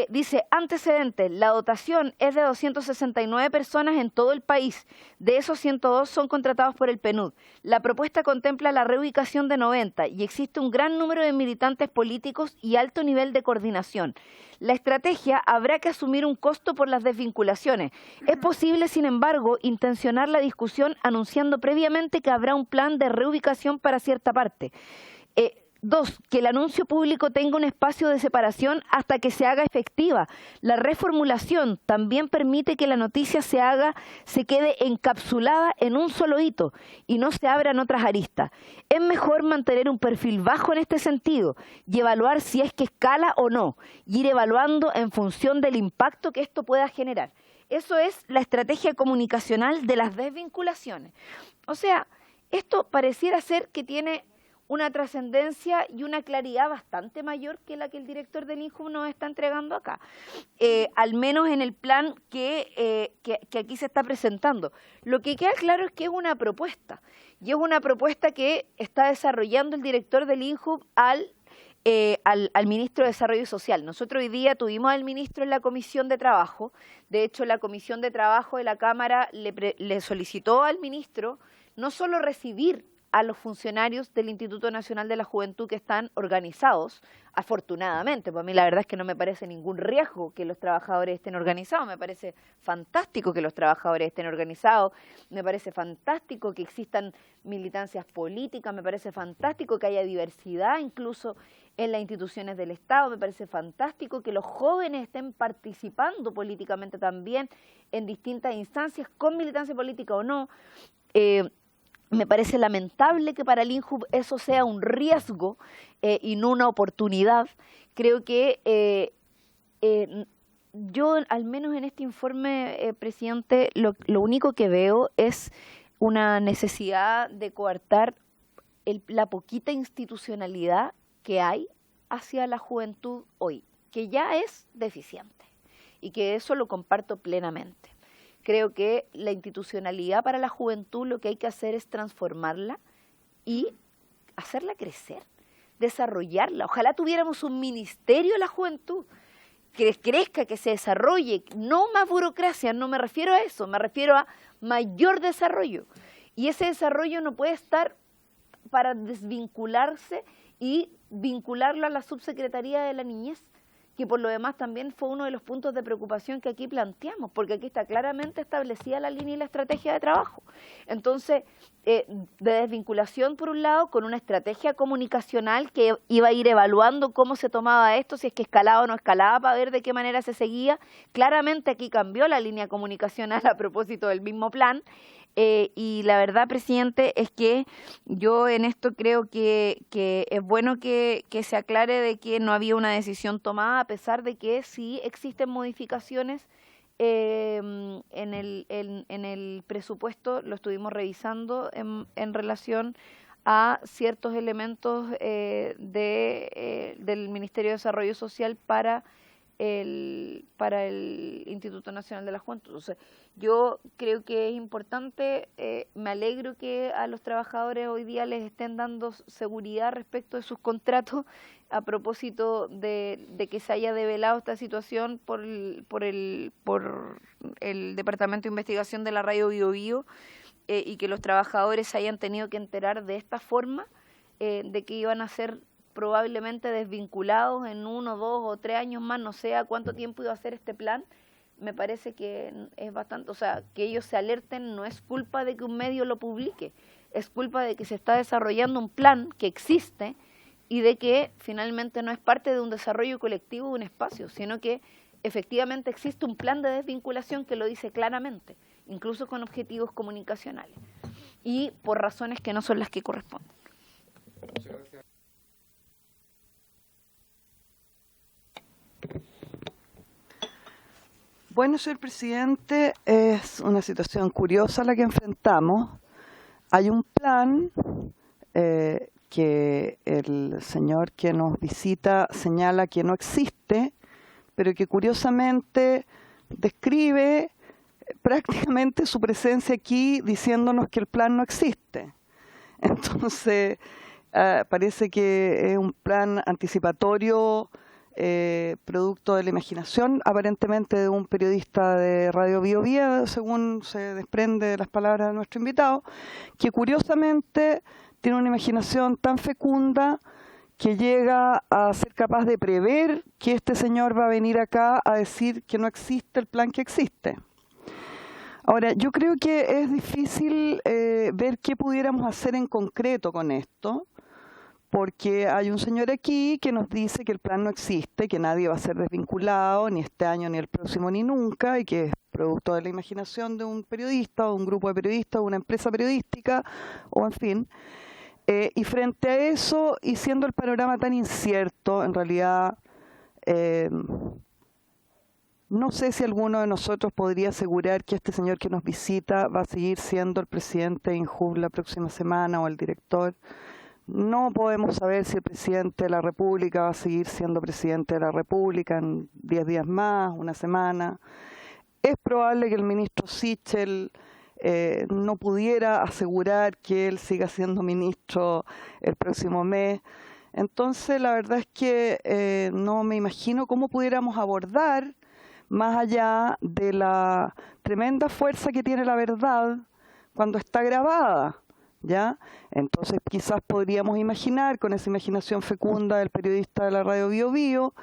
dice, antecedentes, la dotación es de 269 personas en todo el país, de esos 102 son contratados por el PNUD. La propuesta contempla la reubicación de 90 y existe un gran número de militantes políticos y alto nivel de coordinación. La estrategia habrá que asumir un costo por las desvinculaciones. Es posible, sin embargo, intencionar la discusión anunciando previamente que habrá un plan de reubicación para cierta parte. 2, que el anuncio público tenga un espacio de separación hasta que se haga efectiva. La reformulación también permite que la noticia se quede encapsulada en un solo hito y no se abran otras aristas. Es mejor mantener un perfil bajo en este sentido y evaluar si es que escala o no, y ir evaluando en función del impacto que esto pueda generar. Eso es la estrategia comunicacional de las desvinculaciones. O sea, esto pareciera ser que tiene una trascendencia y una claridad bastante mayor que la que el director del INJUB nos está entregando acá, al menos en el plan que aquí se está presentando. Lo que queda claro es que es una propuesta, y es una propuesta que está desarrollando el director del INJUB al ministro de Desarrollo Social. Nosotros hoy día tuvimos al ministro en la Comisión de Trabajo. De hecho, la Comisión de Trabajo de la Cámara le solicitó al ministro no solo recibir a los funcionarios del Instituto Nacional de la Juventud que están organizados, afortunadamente. Pues a mí la verdad es que no me parece ningún riesgo que los trabajadores estén organizados, me parece fantástico que los trabajadores estén organizados, me parece fantástico que existan militancias políticas, me parece fantástico que haya diversidad incluso en las instituciones del Estado, me parece fantástico que los jóvenes estén participando políticamente también en distintas instancias, con militancia política o no. Me parece lamentable que para el INJUB eso sea un riesgo y no una oportunidad. Creo que yo, al menos en este informe, presidente, lo único que veo es una necesidad de coartar la poquita institucionalidad que hay hacia la juventud hoy. que ya es deficiente y que eso lo comparto plenamente. Creo que la institucionalidad para la juventud lo que hay que hacer es transformarla y hacerla crecer, desarrollarla. Ojalá tuviéramos un ministerio de la juventud que crezca, que se desarrolle, no más burocracia, no me refiero a eso, me refiero a mayor desarrollo. Y ese desarrollo no puede estar para desvincularse y vincularlo a la subsecretaría de la niñez, que por lo demás también fue uno de los puntos de preocupación que aquí planteamos, porque aquí está claramente establecida la línea y la estrategia de trabajo. Entonces, de desvinculación por un lado, con una estrategia comunicacional que iba a ir evaluando cómo se tomaba esto, si es que escalaba o no escalaba, para ver de qué manera se seguía. Claramente aquí cambió la línea comunicacional a propósito del mismo plan. Y la verdad, presidente, es que yo en esto creo que es bueno que se aclare de que no había una decisión tomada, a pesar de que sí existen modificaciones en el presupuesto, lo estuvimos revisando en relación a ciertos elementos del Ministerio de Desarrollo Social para el Instituto Nacional de la Juventud. Entonces, yo creo que es importante, me alegro que a los trabajadores hoy día les estén dando seguridad respecto de sus contratos a propósito de que se haya develado esta situación por el Departamento de Investigación de la Radio Bio Bio, y que los trabajadores se hayan tenido que enterar de esta forma, de que iban a ser probablemente desvinculados en 1, 2 o 3 años más, no sé a cuánto tiempo iba a ser este plan. Me parece que es bastante, o sea, que ellos se alerten no es culpa de que un medio lo publique, es culpa de que se está desarrollando un plan que existe y de que finalmente no es parte de un desarrollo colectivo de un espacio, sino que efectivamente existe un plan de desvinculación que lo dice claramente, incluso con objetivos comunicacionales, y por razones que no son las que corresponden. Muchas gracias. Bueno, señor presidente, es una situación curiosa la que enfrentamos. Hay un plan que el señor que nos visita señala que no existe, pero que curiosamente describe prácticamente su presencia aquí diciéndonos que el plan no existe. Entonces, parece que es un plan anticipatorio, producto de la imaginación, aparentemente de un periodista de Radio Bio Bio, según se desprende de las palabras de nuestro invitado, que curiosamente tiene una imaginación tan fecunda que llega a ser capaz de prever que este señor va a venir acá a decir que no existe el plan que existe. Ahora, yo creo que es difícil ver qué pudiéramos hacer en concreto con esto, porque hay un señor aquí que nos dice que el plan no existe, que nadie va a ser desvinculado, ni este año, ni el próximo, ni nunca, y que es producto de la imaginación de un periodista, o un grupo de periodistas, o una empresa periodística, o en fin. Y frente a eso, y siendo el panorama tan incierto, en realidad, no sé si alguno de nosotros podría asegurar que este señor que nos visita va a seguir siendo el presidente de INJUV la próxima semana, o el director. No podemos saber si el presidente de la República va a seguir siendo presidente de la República en 10 días más, una semana. Es probable que el ministro Sichel no pudiera asegurar que él siga siendo ministro el próximo mes. Entonces, la verdad es que no me imagino cómo pudiéramos abordar, más allá de la tremenda fuerza que tiene la verdad cuando está grabada, ¿ya? Entonces quizás podríamos imaginar, con esa imaginación fecunda del periodista de la Radio Bio Bio,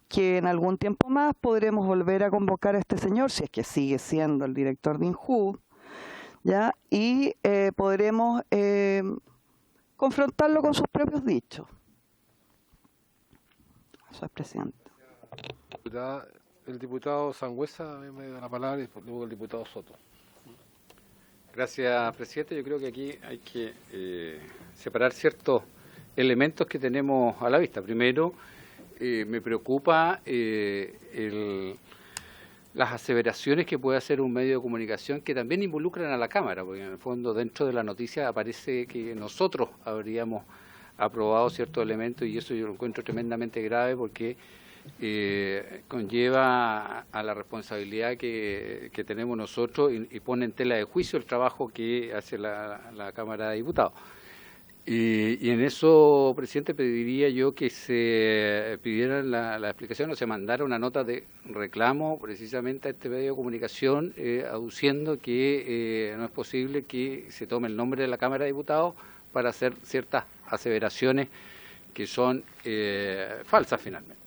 que en algún tiempo más podremos volver a convocar a este señor, si es que sigue siendo el director de INJUV, ¿ya? Y podremos confrontarlo con sus propios dichos. Eso es, presidente. El diputado Sangüesa me da la palabra y luego el diputado Soto. Gracias, presidente. Yo creo que aquí hay que separar ciertos elementos que tenemos a la vista. Primero, me preocupa las aseveraciones que puede hacer un medio de comunicación que también involucran a la Cámara, porque en el fondo dentro de la noticia aparece que nosotros habríamos aprobado ciertos elementos y eso yo lo encuentro tremendamente grave porque conlleva a la responsabilidad que tenemos nosotros y pone en tela de juicio el trabajo que hace la Cámara de Diputados. Y en eso, presidente, pediría yo que se pidieran la explicación o se mandara una nota de reclamo precisamente a este medio de comunicación aduciendo que no es posible que se tome el nombre de la Cámara de Diputados para hacer ciertas aseveraciones que son falsas finalmente.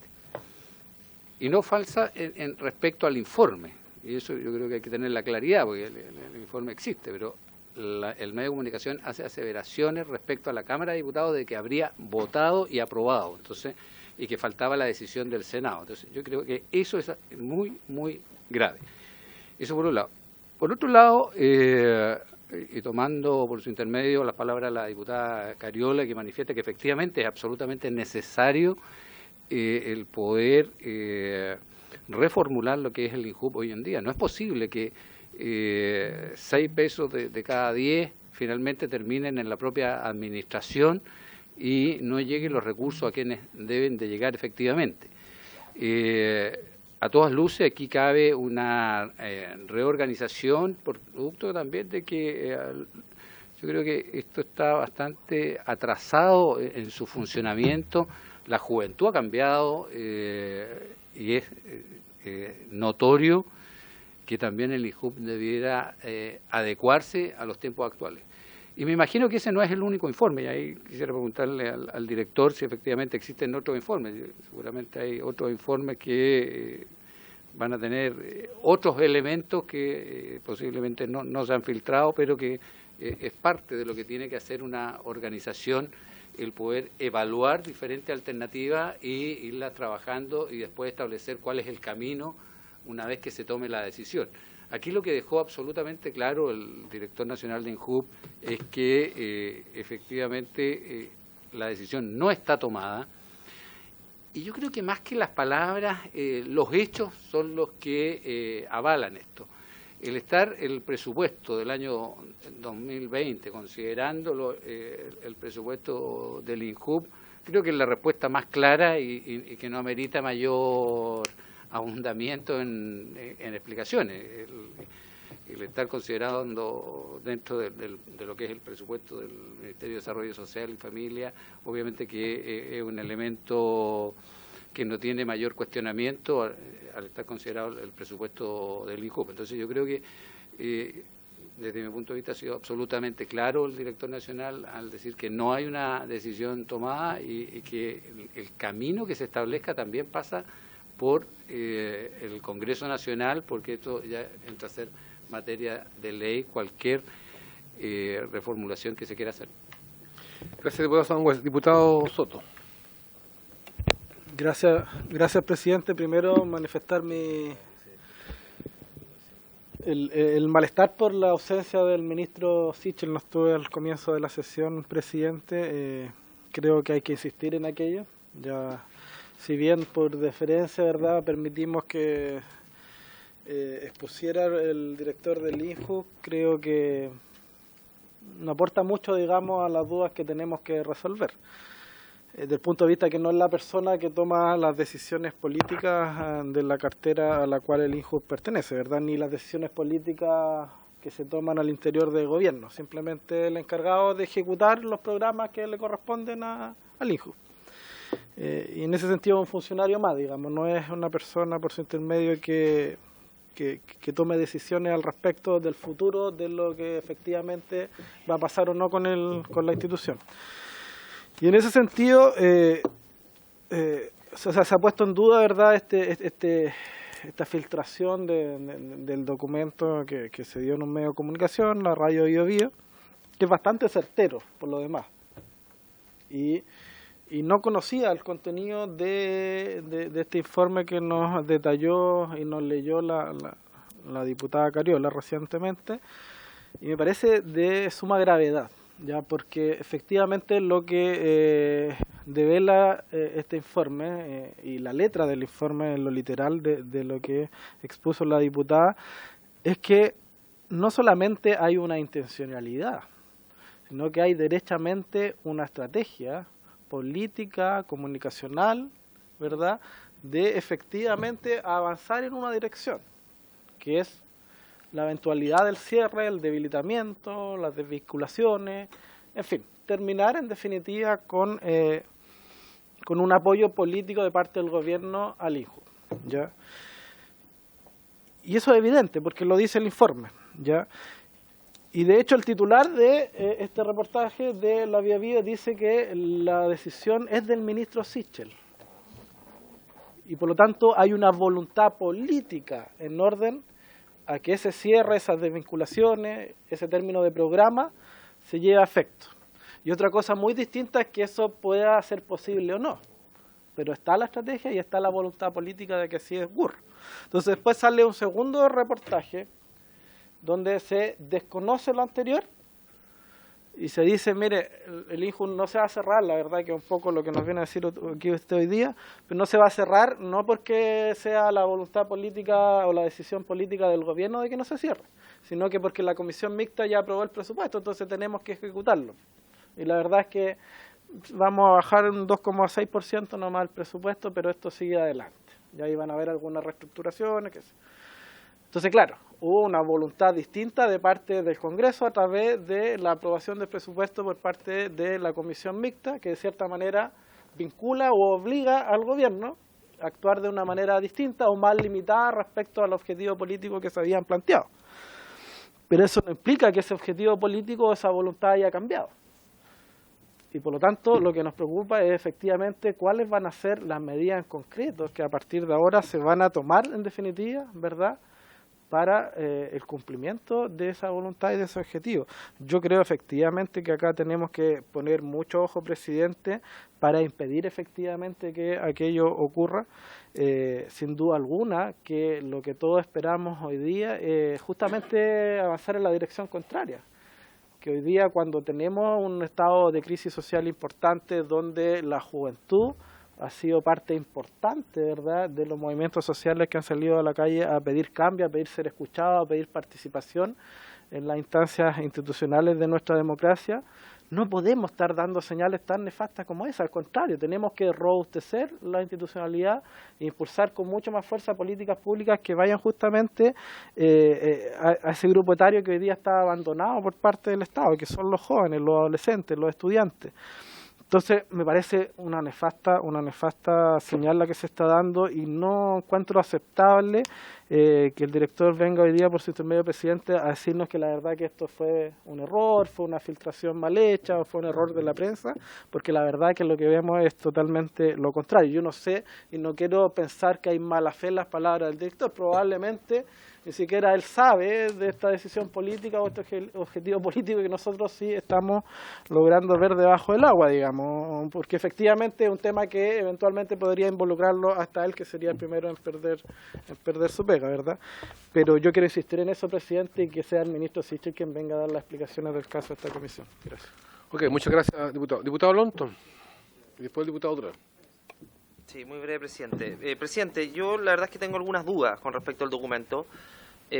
Y no falsas en respecto al informe. Y eso yo creo que hay que tener la claridad, porque el informe existe, pero el medio de comunicación hace aseveraciones respecto a la Cámara de Diputados de que habría votado y aprobado, entonces, y que faltaba la decisión del Senado. Entonces, yo creo que eso es muy, muy grave. Eso por un lado. Por otro lado, y tomando por su intermedio las palabras de la diputada Cariola, que manifiesta que efectivamente es absolutamente necesario el poder reformular lo que es el INJUP hoy en día. No es posible que 6 pesos de cada 10 finalmente terminen en la propia administración y no lleguen los recursos a quienes deben de llegar efectivamente. A todas luces aquí cabe una reorganización producto también de que yo creo que esto está bastante atrasado en su funcionamiento. La juventud ha cambiado y es notorio que también el INJUP debiera adecuarse a los tiempos actuales. Y me imagino que ese no es el único informe, y ahí quisiera preguntarle al director si efectivamente existen otros informes. Seguramente hay otros informes que van a tener otros elementos que posiblemente no se han filtrado, pero que es parte de lo que tiene que hacer una organización, el poder evaluar diferentes alternativas y irlas trabajando y después establecer cuál es el camino una vez que se tome la decisión. Aquí lo que dejó absolutamente claro el director nacional de INJUP es que efectivamente la decisión no está tomada, y yo creo que más que las palabras, los hechos son los que avalan esto. El presupuesto del año 2020, considerándolo el presupuesto del INJUP, creo que es la respuesta más clara y que no amerita mayor abundamiento en explicaciones. El estar considerando dentro de lo que es el presupuesto del Ministerio de Desarrollo Social y Familia, obviamente que es un elemento que no tiene mayor cuestionamiento al estar considerado el presupuesto del INJUP. Entonces yo creo que desde mi punto de vista ha sido absolutamente claro el director nacional al decir que no hay una decisión tomada y que el camino que se establezca también pasa por el Congreso Nacional, porque esto ya entra a ser materia de ley, cualquier reformulación que se quiera hacer. Gracias, diputado Sangües. Diputado Soto. Gracias, presidente. Primero, manifestar el malestar por la ausencia del ministro Sichel. No estuve al comienzo de la sesión, presidente. Creo que hay que insistir en aquello. Ya, si bien por deferencia, ¿verdad?, permitimos que expusiera el director del INJUP, creo que no aporta mucho, digamos, a las dudas que tenemos que resolver. Desde el punto de vista que no es la persona que toma las decisiones políticas de la cartera a la cual el INJUP pertenece, ¿verdad?, ni las decisiones políticas que se toman al interior del gobierno, simplemente el encargado de ejecutar los programas que le corresponden al INJUP. Y en ese sentido un funcionario más, digamos, no es una persona por su intermedio que tome decisiones al respecto del futuro, de lo que efectivamente va a pasar o no con la institución. Y en ese sentido se ha puesto en duda, ¿verdad?, esta filtración del documento que se dio en un medio de comunicación, la radio Bio Bio, que es bastante certero por lo demás. Y no conocía el contenido de este informe que nos detalló y nos leyó la diputada Cariola recientemente, y me parece de suma gravedad, ya, porque efectivamente lo que devela este informe y la letra del informe, en lo literal de lo que expuso la diputada, es que no solamente hay una intencionalidad, sino que hay derechamente una estrategia política, comunicacional, ¿verdad?, de efectivamente avanzar en una dirección, que es la eventualidad del cierre, el debilitamiento, las desvinculaciones, en fin, terminar en definitiva con un apoyo político de parte del gobierno al INJU, ¿ya? Y eso es evidente porque lo dice el informe, ¿ya? Y de hecho el titular de este reportaje de La Vía Viva dice que la decisión es del ministro Sichel. Y por lo tanto hay una voluntad política en orden a que ese cierre, esas desvinculaciones, ese término de programa se lleve a efecto. Y otra cosa muy distinta es que eso pueda ser posible o no. Pero está la estrategia y está la voluntad política de que así ocurra. Entonces después sale un segundo reportaje donde se desconoce lo anterior y se dice, mire, el INJU no se va a cerrar, la verdad que es un poco lo que nos viene a decir aquí usted hoy día, pero no se va a cerrar no porque sea la voluntad política o la decisión política del gobierno de que no se cierre, sino que porque la comisión mixta ya aprobó el presupuesto, entonces tenemos que ejecutarlo. Y la verdad es que vamos a bajar un 2,6% nomás el presupuesto, pero esto sigue adelante. Y ahí van a haber algunas reestructuraciones, qué sé. Entonces, claro, hubo una voluntad distinta de parte del Congreso a través de la aprobación del presupuesto por parte de la Comisión Mixta, que de cierta manera vincula o obliga al gobierno a actuar de una manera distinta o más limitada respecto al objetivo político que se habían planteado. Pero eso no implica que ese objetivo político o esa voluntad haya cambiado. Y por lo tanto, lo que nos preocupa es efectivamente cuáles van a ser las medidas en concreto que a partir de ahora se van a tomar en definitiva, ¿verdad?, para el cumplimiento de esa voluntad y de ese objetivo. Yo creo efectivamente que acá tenemos que poner mucho ojo, presidente, para impedir efectivamente que aquello ocurra. Sin duda alguna que lo que todos esperamos hoy día es justamente avanzar en la dirección contraria. Que hoy día, cuando tenemos un estado de crisis social importante donde la juventud ha sido parte importante, ¿verdad?, de los movimientos sociales que han salido a la calle a pedir cambio, a pedir ser escuchados, a pedir participación en las instancias institucionales de nuestra democracia, no podemos estar dando señales tan nefastas como esa. Al contrario, tenemos que robustecer la institucionalidad e impulsar con mucho más fuerza políticas públicas que vayan justamente a ese grupo etario que hoy día está abandonado por parte del Estado, que son los jóvenes, los adolescentes, los estudiantes. Entonces, me parece una nefasta señal la que se está dando y no encuentro aceptable que el director venga hoy día por su intermedio presidente a decirnos que la verdad que esto fue un error, fue una filtración mal hecha o fue un error de la prensa, porque la verdad que lo que vemos es totalmente lo contrario. Yo no sé y no quiero pensar que hay mala fe en las palabras del director, probablemente ni siquiera él sabe de esta decisión política o este objetivo político que nosotros sí estamos logrando ver debajo del agua, digamos, porque efectivamente es un tema que eventualmente podría involucrarlo hasta él, que sería el primero en perder su pega, ¿verdad? Pero yo quiero insistir en eso, presidente, y que sea el ministro Sichel quien venga a dar las explicaciones del caso de esta comisión. Gracias. Ok, muchas gracias, diputado. Diputado Lonton, y después el diputado Otra. Sí, muy breve, presidente. Presidente, yo la verdad es que tengo algunas dudas con respecto al documento.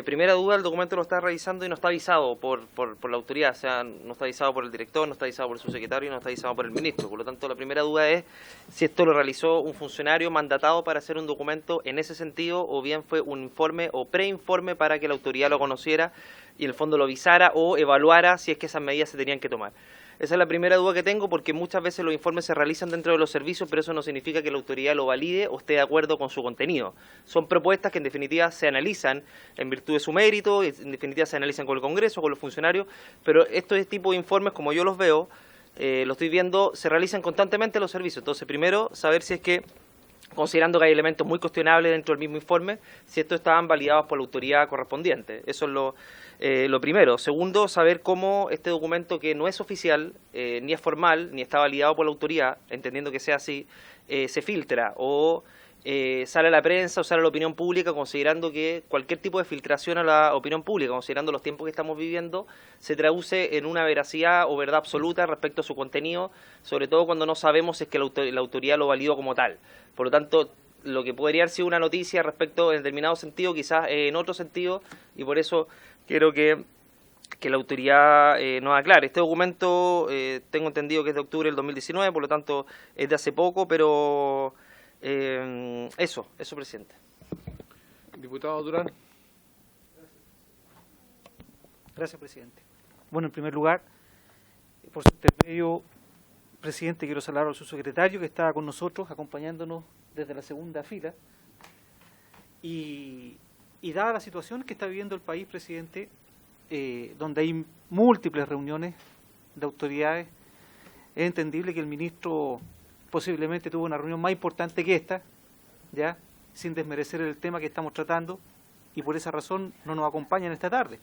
Primera duda, el documento lo está revisando y no está avisado por la autoridad, o sea, no está avisado por el director, no está avisado por el subsecretario y no está avisado por el ministro. Por lo tanto, la primera duda es si esto lo realizó un funcionario mandatado para hacer un documento en ese sentido, o bien fue un informe o preinforme para que la autoridad lo conociera y en el fondo lo avisara o evaluara si es que esas medidas se tenían que tomar. Esa es la primera duda que tengo, porque muchas veces los informes se realizan dentro de los servicios, pero eso no significa que la autoridad lo valide o esté de acuerdo con su contenido. Son propuestas que en definitiva se analizan en virtud de su mérito, y en definitiva se analizan con el Congreso, con los funcionarios, pero estos tipos de informes, como yo los veo, lo estoy viendo, se realizan constantemente en los servicios. Entonces, primero, saber si es que, considerando que hay elementos muy cuestionables dentro del mismo informe, si estos estaban validados por la autoridad correspondiente. Eso es lo primero. Segundo, saber cómo este documento, que no es oficial, ni es formal, ni está validado por la autoridad, entendiendo que sea así, se filtra o sale a la prensa o sale a la opinión pública, considerando que cualquier tipo de filtración a la opinión pública, considerando los tiempos que estamos viviendo, se traduce en una veracidad o verdad absoluta respecto a su contenido, sobre todo cuando no sabemos si es que la autoridad lo validó como tal. Por lo tanto, lo que podría haber sido una noticia respecto en determinado sentido, quizás en otro sentido, y por eso quiero que la autoridad nos aclare. Este documento tengo entendido que es de octubre del 2019, por lo tanto es de hace poco, pero Eso, presidente. Diputado Durán. Gracias, presidente. Bueno, en primer lugar, por su intermedio, presidente, quiero saludar a su secretario que está con nosotros, acompañándonos desde la segunda fila. Y dada la situación que está viviendo el país, presidente, donde hay múltiples reuniones de autoridades, es entendible que el ministro posiblemente tuvo una reunión más importante que esta, ya, sin desmerecer el tema que estamos tratando, y por esa razón no nos acompañan esta tarde.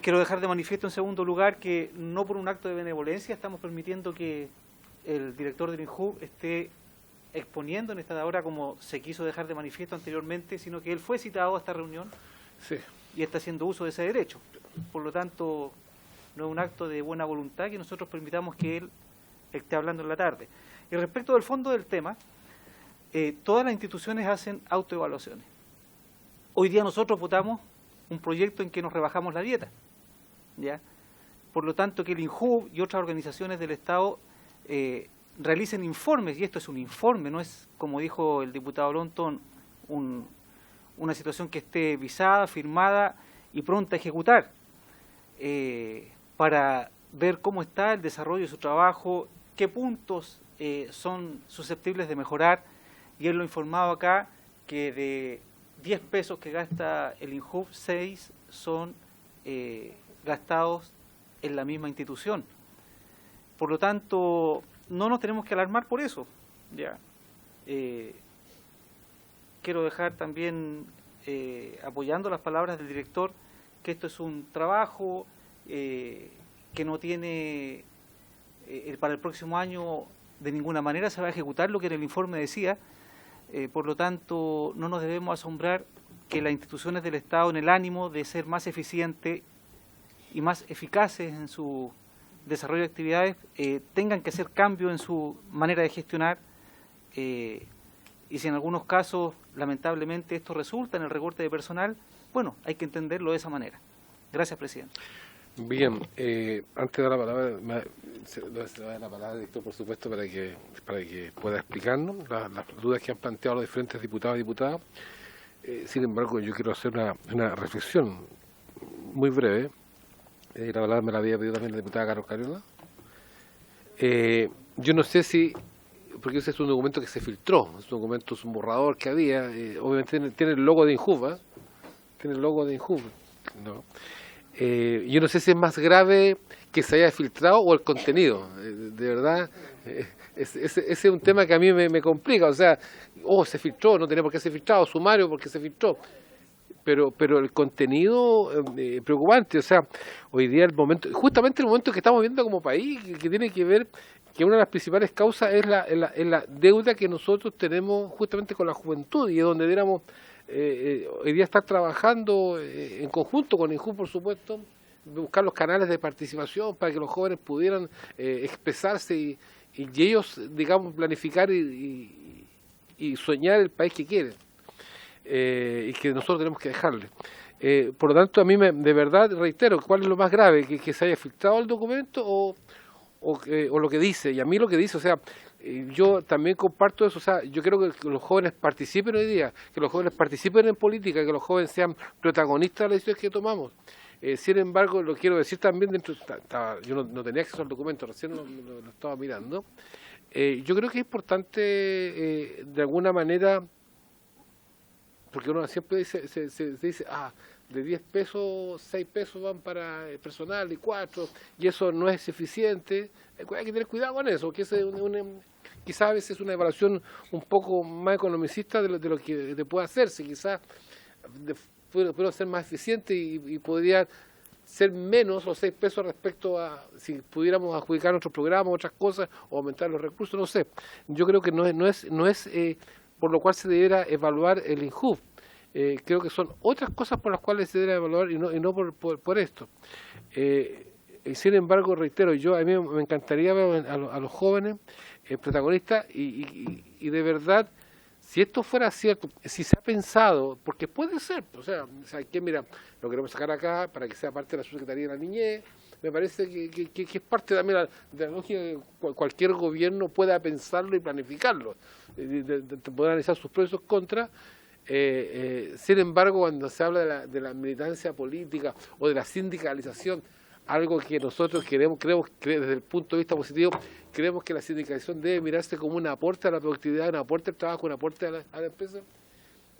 Quiero dejar de manifiesto en segundo lugar que no por un acto de benevolencia estamos permitiendo que el director del INJUV esté exponiendo en esta hora como se quiso dejar de manifiesto anteriormente, sino que él fue citado a esta reunión y está haciendo uso de ese derecho. Por lo tanto, no es un acto de buena voluntad que nosotros permitamos que él esté hablando en la tarde. Y respecto del fondo del tema, todas las instituciones hacen autoevaluaciones. Hoy día nosotros votamos un proyecto en que nos rebajamos la dieta, ¿ya? Por lo tanto, que el INJUV y otras organizaciones del Estado realicen informes, y esto es un informe, no es, como dijo el diputado Lonton, una situación que esté visada, firmada y pronta a ejecutar, para ver cómo está el desarrollo de su trabajo, qué puntos son susceptibles de mejorar, y él lo ha informado acá que de 10 pesos que gasta el INJUV, 6 son gastados en la misma institución. Por lo tanto, no nos tenemos que alarmar por eso. Ya. Quiero dejar también, apoyando las palabras del director, que esto es un trabajo que no tiene, para el próximo año de ninguna manera se va a ejecutar lo que en el informe decía. Por lo tanto, no nos debemos asombrar que las instituciones del Estado, en el ánimo de ser más eficientes y más eficaces en su desarrollo de actividades, tengan que hacer cambios en su manera de gestionar, y si en algunos casos, lamentablemente, esto resulta en el recorte de personal, bueno, hay que entenderlo de esa manera. Gracias, presidente. Bien, antes de dar la palabra, se da la palabra al director, por supuesto, para que pueda explicarnos las dudas que han planteado los diferentes diputados y diputadas. Sin embargo, yo quiero hacer una reflexión muy breve. La palabra me la había pedido también la diputada Carol Cariola. Yo no sé si, porque ese es un documento que se filtró, es un documento, es un borrador que había, obviamente tiene el logo de INJUV, tiene el logo de INJUV, ¿no? Yo no sé si es más grave que se haya filtrado o el contenido. De verdad, ese es un tema que a mí me complica. O sea, se filtró, no tenía por qué ser filtrado, sumario porque se filtró. Pero el contenido preocupante. O sea, hoy día justamente el momento que estamos viendo como país, que tiene que ver que una de las principales causas es la deuda que nosotros tenemos justamente con la juventud, y es donde deberíamos hoy día estar trabajando en conjunto con INJUV, por supuesto, buscar los canales de participación para que los jóvenes pudieran expresarse y ellos, digamos, planificar y soñar el país que quieren, y que nosotros tenemos que dejarle. Por lo tanto, a mí de verdad, reitero, ¿cuál es lo más grave? ¿Que se haya filtrado el documento o lo que dice? Y a mí lo que dice, o sea, yo también comparto eso. O sea, yo creo que los jóvenes participen hoy día, que los jóvenes participen en política, que los jóvenes sean protagonistas de las decisiones que tomamos. Sin embargo, lo quiero decir también, yo no tenía acceso al documento, recién lo estaba mirando. Yo creo que es importante, de alguna manera, porque uno siempre se dice, de 10 pesos, 6 pesos van para el personal y 4, y eso no es eficiente. Hay que tener cuidado con eso, que quizás a veces es una evaluación un poco más economicista de lo que puede hacerse. Quizás puede ser más eficiente y podría ser menos los 6 pesos respecto a si pudiéramos adjudicar otros programas, otras cosas, o aumentar los recursos, no sé. Yo creo que no es por lo cual se debiera evaluar el INJUV. Creo que son otras cosas por las cuales se debe evaluar y no por esto. Sin embargo, reitero, a mí me encantaría ver a los jóvenes protagonistas y de verdad, si esto fuera cierto, si se ha pensado, porque puede ser, o sea que mira, lo queremos sacar acá para que sea parte de la Subsecretaría de la Niñez, me parece que es parte también de la lógica que cualquier gobierno pueda pensarlo y planificarlo, de poder analizar sus pros y sus contras. Sin embargo, cuando se habla de la militancia política o de la sindicalización, algo que nosotros creemos que desde el punto de vista positivo, creemos que la sindicalización debe mirarse como un aporte a la productividad, un aporte al trabajo, un aporte a la empresa.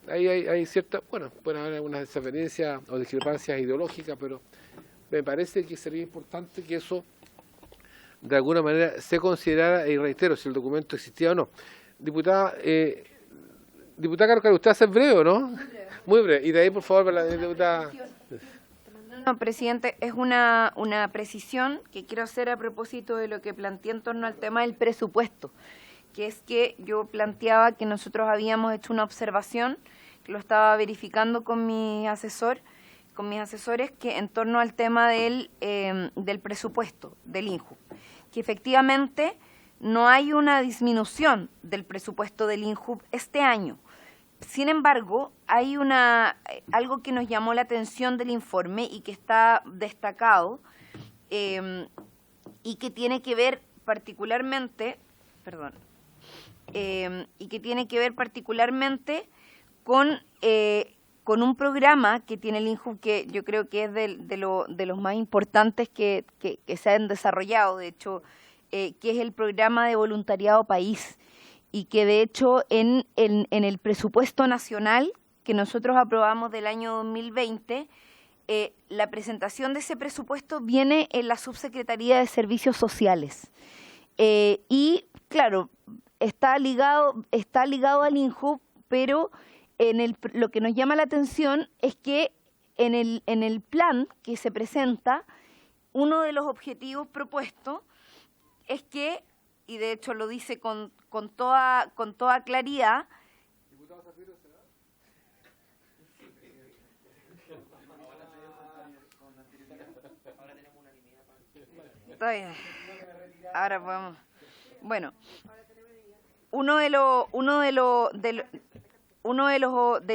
Ahí hay cierta, bueno, pueden haber algunas desavenencias o discrepancias ideológicas, pero me parece que sería importante que eso de alguna manera se considerara, y reitero, si el documento existía o no. Diputada Carlos, ¿usted hace breve o no? Muy breve. Y de ahí, por favor, la diputada... No, presidente, es una precisión que quiero hacer a propósito de lo que planteé en torno al tema del presupuesto, que es que yo planteaba que nosotros habíamos hecho una observación, que lo estaba verificando con mis asesores, que en torno al tema del presupuesto, del INJUV, que efectivamente no hay una disminución del presupuesto del INJUV este año. Sin embargo, hay algo que nos llamó la atención del informe y que está destacado y que tiene que ver particularmente, con un programa que tiene el INJUV que yo creo que es de los más importantes que se han desarrollado, de hecho, que es el programa de voluntariado país, y que de hecho en el presupuesto nacional que nosotros aprobamos del año 2020, la presentación de ese presupuesto viene en la Subsecretaría de Servicios Sociales. Y claro, está ligado al INJUV, pero lo que nos llama la atención es que en el plan que se presenta, uno de los objetivos propuestos es que, y de hecho lo dice con toda claridad, ahora podemos, bueno, uno de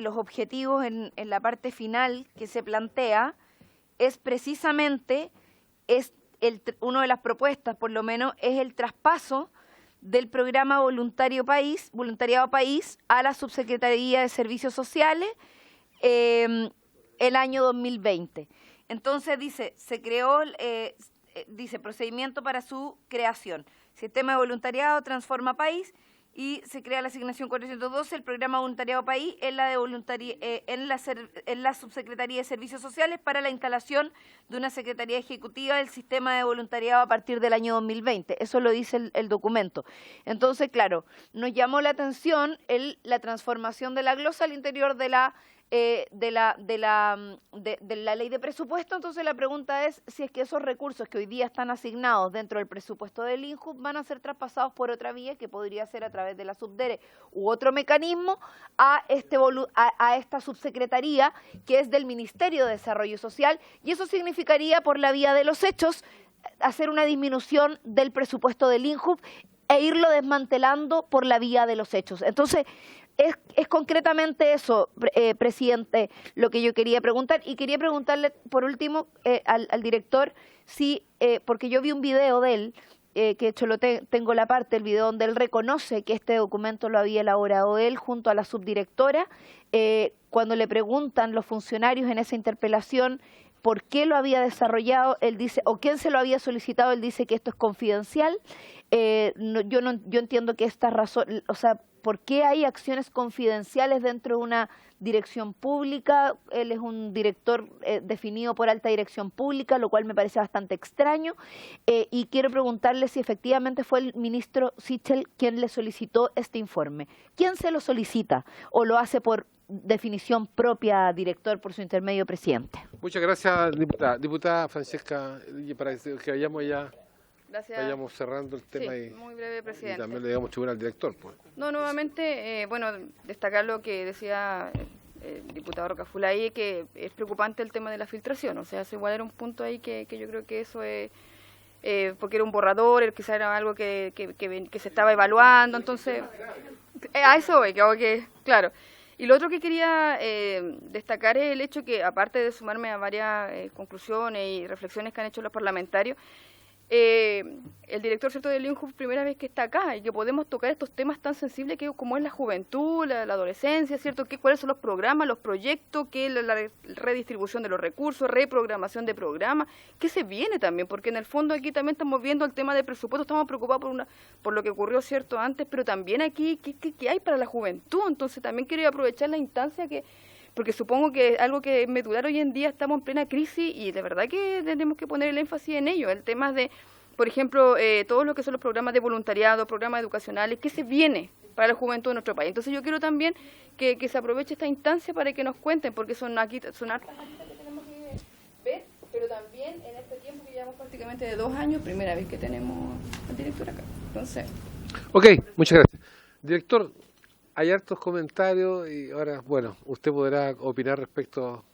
los objetivos en la parte final que se plantea es precisamente una de las propuestas, por lo menos, es el traspaso del programa Voluntariado País a la Subsecretaría de Servicios Sociales el año 2020. Entonces se creó, dice, procedimiento para su creación. Sistema de voluntariado transforma país y se crea la asignación 412, el programa Voluntariado País en la Subsecretaría de Servicios Sociales para la instalación de una Secretaría Ejecutiva del Sistema de Voluntariado a partir del año 2020. Eso lo dice el documento. Entonces, claro, nos llamó la atención la transformación de la glosa al interior de la ley de presupuesto. Entonces la pregunta es si es que esos recursos que hoy día están asignados dentro del presupuesto del INJUV van a ser traspasados por otra vía, que podría ser a través de la Subdere u otro mecanismo a esta subsecretaría que es del Ministerio de Desarrollo Social, y eso significaría por la vía de los hechos hacer una disminución del presupuesto del INJUV e irlo desmantelando por la vía de los hechos. Entonces, es concretamente eso, presidente, lo que yo quería preguntar. Y quería preguntarle, por último, al director, porque yo vi un video de él, que de hecho tengo la parte del video donde él reconoce que este documento lo había elaborado él junto a la subdirectora. Cuando le preguntan los funcionarios en esa interpelación por qué lo había desarrollado, él dice, o quién se lo había solicitado, él dice que esto es confidencial. Yo entiendo que esta razón, o sea, ¿por qué hay acciones confidenciales dentro de una dirección pública? Él es un director definido por alta dirección pública, lo cual me parece bastante extraño. Y quiero preguntarle si efectivamente fue el ministro Sichel quien le solicitó este informe. ¿Quién se lo solicita o lo hace por definición propia, director, por su intermedio, presidente? Muchas gracias, diputada. Diputada Francesca, para que vayamos ya... Gracias. Vayamos cerrando el tema, sí, muy breve, presidente. Y también le damos tribuna al director. Pues. No, nuevamente, destacar lo que decía el diputado Rocafulay, que es preocupante el tema de la filtración. O sea, igual era un punto ahí que yo creo que eso es, porque era un borrador, quizá era algo que se estaba evaluando, entonces, a eso voy, que claro. Y lo otro que quería destacar es el hecho que, aparte de sumarme a varias conclusiones y reflexiones que han hecho los parlamentarios, el director, ¿cierto?, del INJUV, primera vez que está acá y que podemos tocar estos temas tan sensibles que como es la juventud, la adolescencia, ¿cierto?, cuáles son los programas, los proyectos, la redistribución de los recursos, reprogramación de programas, qué se viene también, porque en el fondo aquí también estamos viendo el tema de presupuesto, estamos preocupados por lo que ocurrió, ¿cierto?, antes, pero también aquí, ¿qué hay para la juventud? Entonces también quiero aprovechar la instancia porque supongo que es algo que es medular hoy en día, estamos en plena crisis y de verdad que tenemos que poner el énfasis en ello, el tema de, por ejemplo, todo lo que son los programas de voluntariado, programas educacionales, ¿qué se viene para la juventud de nuestro país? Entonces yo quiero también que se aproveche esta instancia para que nos cuenten, porque son hartas cositas que tenemos que ver, pero también en este tiempo que llevamos prácticamente de 2 años, primera vez que tenemos al director acá. Entonces. Ok, muchas gracias. Director, hay hartos comentarios y ahora, bueno, usted podrá opinar respecto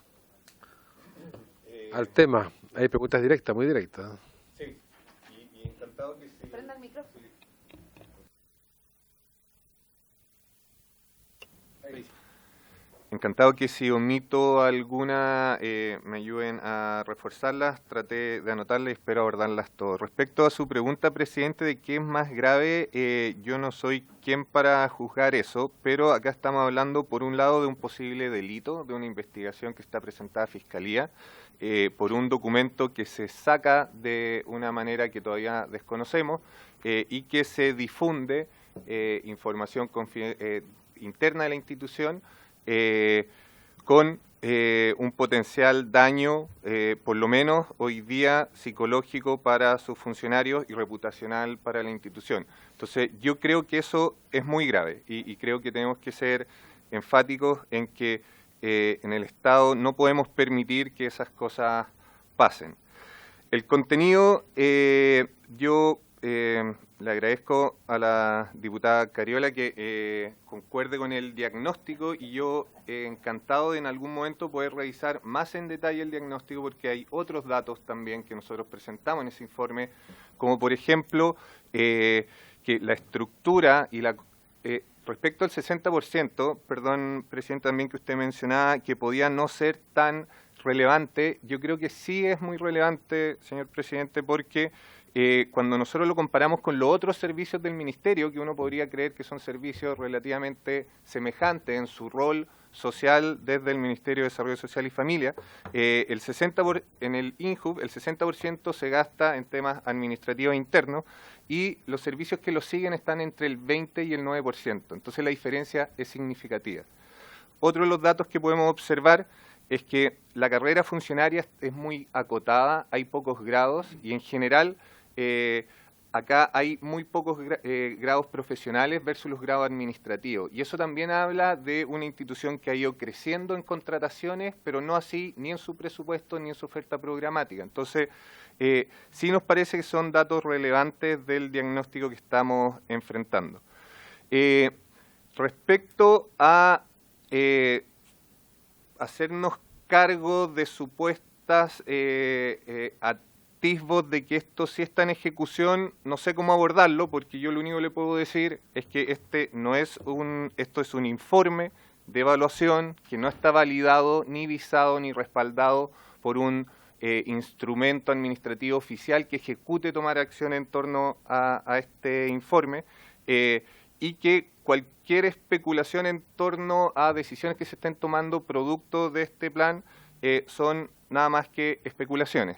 al tema. Hay preguntas directas, muy directas. Sí, y encantado que sí. Prenda el micrófono. Encantado que si omito alguna me ayuden a reforzarlas, traté de anotarlas y espero abordarlas todas. Respecto a su pregunta, presidente, de qué es más grave, yo no soy quien para juzgar eso, pero acá estamos hablando por un lado de un posible delito, de una investigación que está presentada a Fiscalía, por un documento que se saca de una manera que todavía desconocemos y que se difunde información interna de la institución, con un potencial daño, por lo menos hoy día, psicológico para sus funcionarios y reputacional para la institución. Entonces, yo creo que eso es muy grave y creo que tenemos que ser enfáticos en que en el Estado no podemos permitir que esas cosas pasen. El contenido, yo le agradezco a la diputada Cariola que concuerde con el diagnóstico y yo encantado de en algún momento poder revisar más en detalle el diagnóstico porque hay otros datos también que nosotros presentamos en ese informe, como por ejemplo que la estructura y respecto al 60%, perdón, presidente, también que usted mencionaba que podía no ser tan relevante, yo creo que sí es muy relevante, señor presidente, porque cuando nosotros lo comparamos con los otros servicios del Ministerio, que uno podría creer que son servicios relativamente semejantes en su rol social desde el Ministerio de Desarrollo Social y Familia, en el INJUV el 60% se gasta en temas administrativos internos y los servicios que lo siguen están entre el 20 y el 9%. Entonces la diferencia es significativa. Otro de los datos que podemos observar es que la carrera funcionaria es muy acotada, hay pocos grados y en general acá hay muy pocos grados profesionales versus los grados administrativos. Y eso también habla de una institución que ha ido creciendo en contrataciones, pero no así ni en su presupuesto ni en su oferta programática. Entonces, sí nos parece que son datos relevantes del diagnóstico que estamos enfrentando. Respecto a hacernos cargo de supuestas atisbos de que esto sí está en ejecución, no sé cómo abordarlo, porque yo lo único que le puedo decir es que esto es un informe de evaluación que no está validado, ni visado, ni respaldado por un instrumento administrativo oficial que ejecute tomar acción en torno a este informe, y que cualquier especulación en torno a decisiones que se estén tomando producto de este plan son nada más que especulaciones.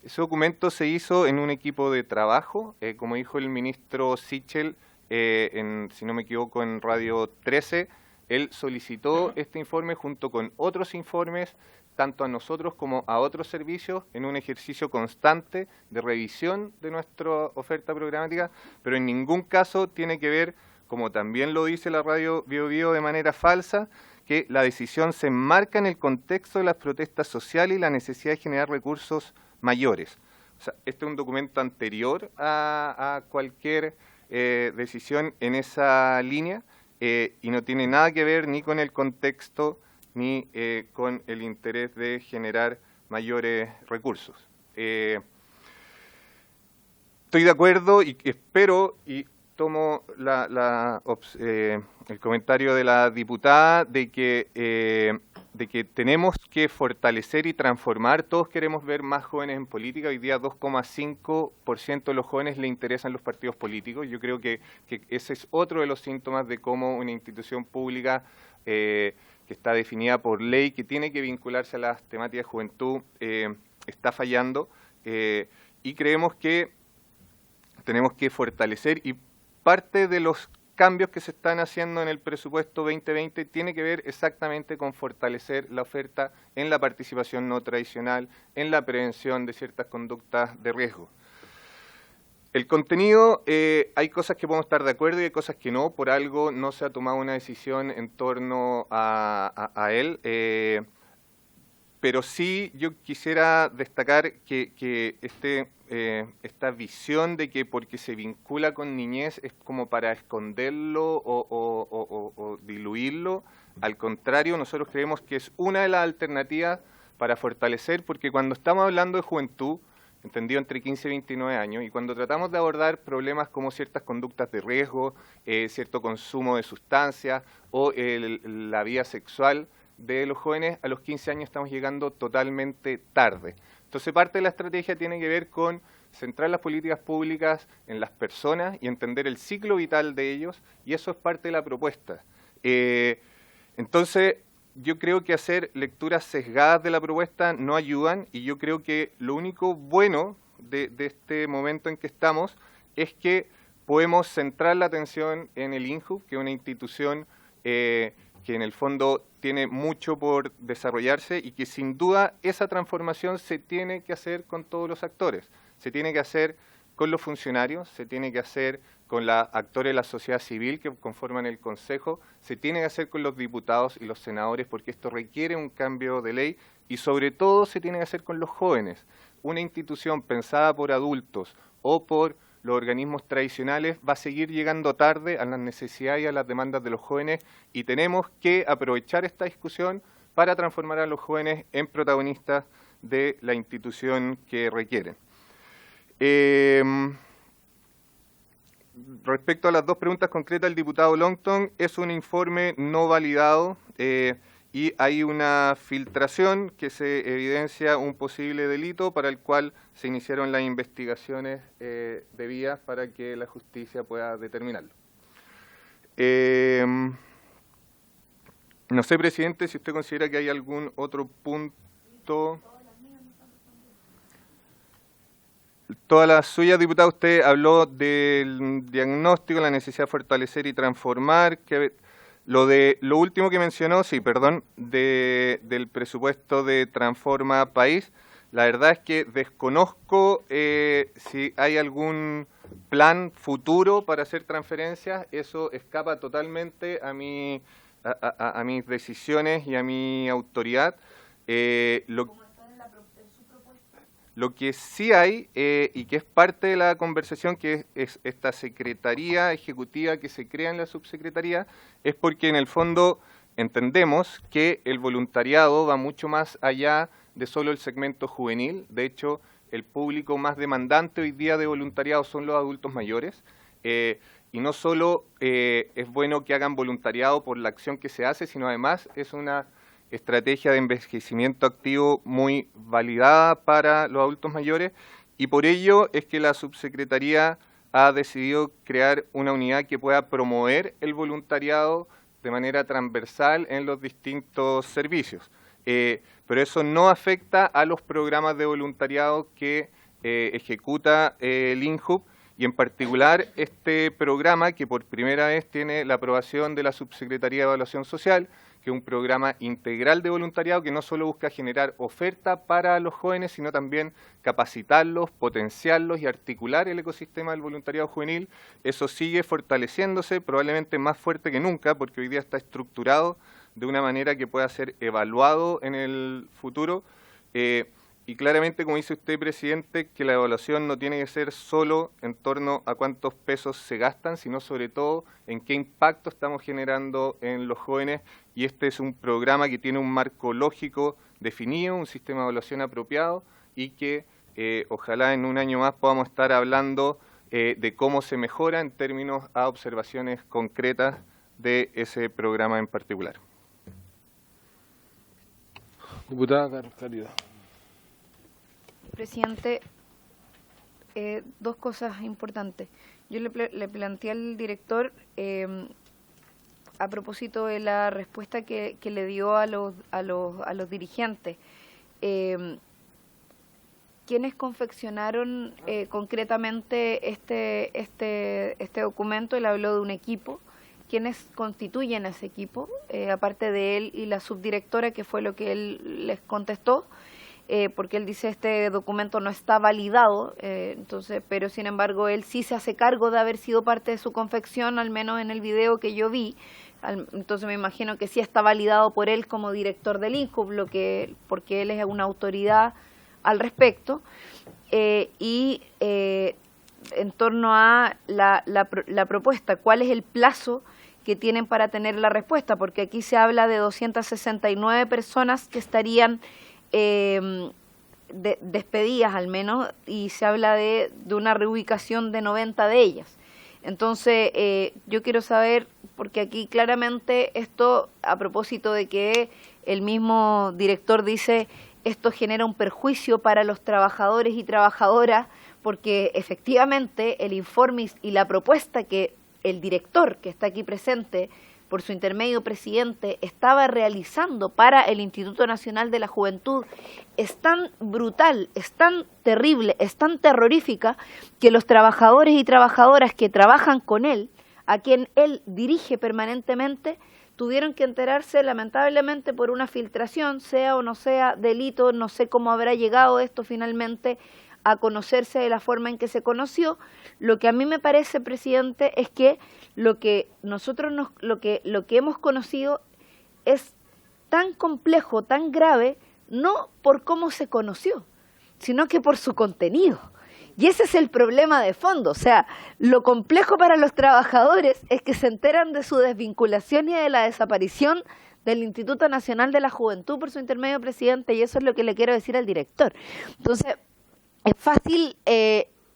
Ese documento se hizo en un equipo de trabajo, como dijo el ministro Sichel, si no me equivoco, en Radio 13, él solicitó este informe junto con otros informes, tanto a nosotros como a otros servicios, en un ejercicio constante de revisión de nuestra oferta programática, pero en ningún caso tiene que ver, como también lo dice la radio Bio Bio de manera falsa, que la decisión se enmarca en el contexto de las protestas sociales y la necesidad de generar recursos mayores. O sea, este es un documento anterior a cualquier decisión en esa línea y no tiene nada que ver ni con el contexto ni con el interés de generar mayores recursos. Estoy de acuerdo y espero y tomo el comentario de la diputada de que tenemos que fortalecer y transformar. Todos queremos ver más jóvenes en política. Hoy día 2,5% de los jóvenes le interesan los partidos políticos. Yo creo que ese es otro de los síntomas de cómo una institución pública que está definida por ley, que tiene que vincularse a las temáticas de juventud, está fallando. Y creemos que tenemos que fortalecer, y parte de los cambios que se están haciendo en el presupuesto 2020 tiene que ver exactamente con fortalecer la oferta en la participación no tradicional, en la prevención de ciertas conductas de riesgo. El contenido, hay cosas que podemos estar de acuerdo y hay cosas que no, por algo no se ha tomado una decisión en torno a él. Pero sí yo quisiera destacar que esta visión de que porque se vincula con niñez es como para esconderlo o diluirlo. Al contrario, nosotros creemos que es una de las alternativas para fortalecer, porque cuando estamos hablando de juventud, entendido entre 15 y 29 años, y cuando tratamos de abordar problemas como ciertas conductas de riesgo, cierto consumo de sustancias o la vida sexual de los jóvenes, a los 15 años estamos llegando totalmente tarde. Entonces parte de la estrategia tiene que ver con centrar las políticas públicas en las personas y entender el ciclo vital de ellos, y eso es parte de la propuesta. Entonces yo creo que hacer lecturas sesgadas de la propuesta no ayudan, y yo creo que lo único bueno de este momento en que estamos es que podemos centrar la atención en el INJUV, que es una institución que en el fondo tiene mucho por desarrollarse, y que sin duda esa transformación se tiene que hacer con todos los actores. Se tiene que hacer con los funcionarios, se tiene que hacer con los actores de la sociedad civil que conforman el Consejo, se tiene que hacer con los diputados y los senadores, porque esto requiere un cambio de ley, y sobre todo se tiene que hacer con los jóvenes. Una institución pensada por adultos o por los organismos tradicionales va a seguir llegando tarde a las necesidades y a las demandas de los jóvenes, y tenemos que aprovechar esta discusión para transformar a los jóvenes en protagonistas de la institución que requieren. Respecto a las dos preguntas concretas del diputado Longton, es un informe no validado y hay una filtración que se evidencia un posible delito para el cual se iniciaron las investigaciones debidas para que la justicia pueda determinarlo. No sé, presidente, si usted considera que hay algún otro punto. Todas las suyas, diputado. Usted habló del diagnóstico, la necesidad de fortalecer y transformar. Lo último que mencionó, sí, perdón, del presupuesto de Transforma País, la verdad es que desconozco si hay algún plan futuro para hacer transferencias. Eso escapa totalmente a mis decisiones y a mi autoridad. Lo que sí hay, y que es parte de la conversación, que es esta secretaría ejecutiva que se crea en la subsecretaría, es porque en el fondo entendemos que el voluntariado va mucho más allá de solo el segmento juvenil. De hecho, el público más demandante hoy día de voluntariado son los adultos mayores. Y no solo es bueno que hagan voluntariado por la acción que se hace, sino además es una estrategia de envejecimiento activo muy validada para los adultos mayores, y por ello es que la subsecretaría ha decidido crear una unidad que pueda promover el voluntariado de manera transversal en los distintos servicios. Pero eso no afecta a los programas de voluntariado que ejecuta el INJUV, y en particular este programa que por primera vez tiene la aprobación de la Subsecretaría de Evaluación Social, que es un programa integral de voluntariado que no solo busca generar oferta para los jóvenes, sino también capacitarlos, potenciarlos y articular el ecosistema del voluntariado juvenil. Eso sigue fortaleciéndose, probablemente más fuerte que nunca, porque hoy día está estructurado de una manera que pueda ser evaluado en el futuro. Y claramente, como dice usted, presidente, que la evaluación no tiene que ser solo en torno a cuántos pesos se gastan, sino sobre todo en qué impacto estamos generando en los jóvenes. Y este es un programa que tiene un marco lógico definido, un sistema de evaluación apropiado, y que ojalá en un año más podamos estar hablando de cómo se mejora en términos a observaciones concretas de ese programa en particular. Diputada Caridad. Presidente, dos cosas importantes. Yo le planteé al director, a propósito de la respuesta que le dio a los dirigentes, ¿quiénes confeccionaron concretamente este documento? Él habló de un equipo. ¿Quiénes constituyen ese equipo? Aparte de él y la subdirectora, que fue lo que él les contestó, porque él dice este documento no está validado, entonces, pero sin embargo él sí se hace cargo de haber sido parte de su confección, al menos en el video que yo vi. Entonces me imagino que sí está validado por él como director del INJUB, porque él es una autoridad al respecto. En torno a la propuesta, ¿cuál es el plazo que tienen para tener la respuesta? Porque aquí se habla de 269 personas que estarían despedidas al menos, y se habla de una reubicación de 90 de ellas. Entonces, yo quiero saber, porque aquí claramente esto, a propósito de que el mismo director dice, esto genera un perjuicio para los trabajadores y trabajadoras, porque efectivamente el informe y la propuesta que el director, que está aquí presente, por su intermedio presidente, estaba realizando para el Instituto Nacional de la Juventud, es tan brutal, es tan terrible, es tan terrorífica, que los trabajadores y trabajadoras que trabajan con él, a quien él dirige permanentemente, tuvieron que enterarse lamentablemente por una filtración, sea o no sea delito, no sé cómo habrá llegado esto finalmente a conocerse de la forma en que se conoció. Lo que a mí me parece, presidente, es que lo que hemos conocido es tan complejo, tan grave, no por cómo se conoció, sino que por su contenido. Y ese es el problema de fondo. O sea, lo complejo para los trabajadores es que se enteran de su desvinculación y de la desaparición del Instituto Nacional de la Juventud por su intermedio presidente, y eso es lo que le quiero decir al director. Entonces, es fácil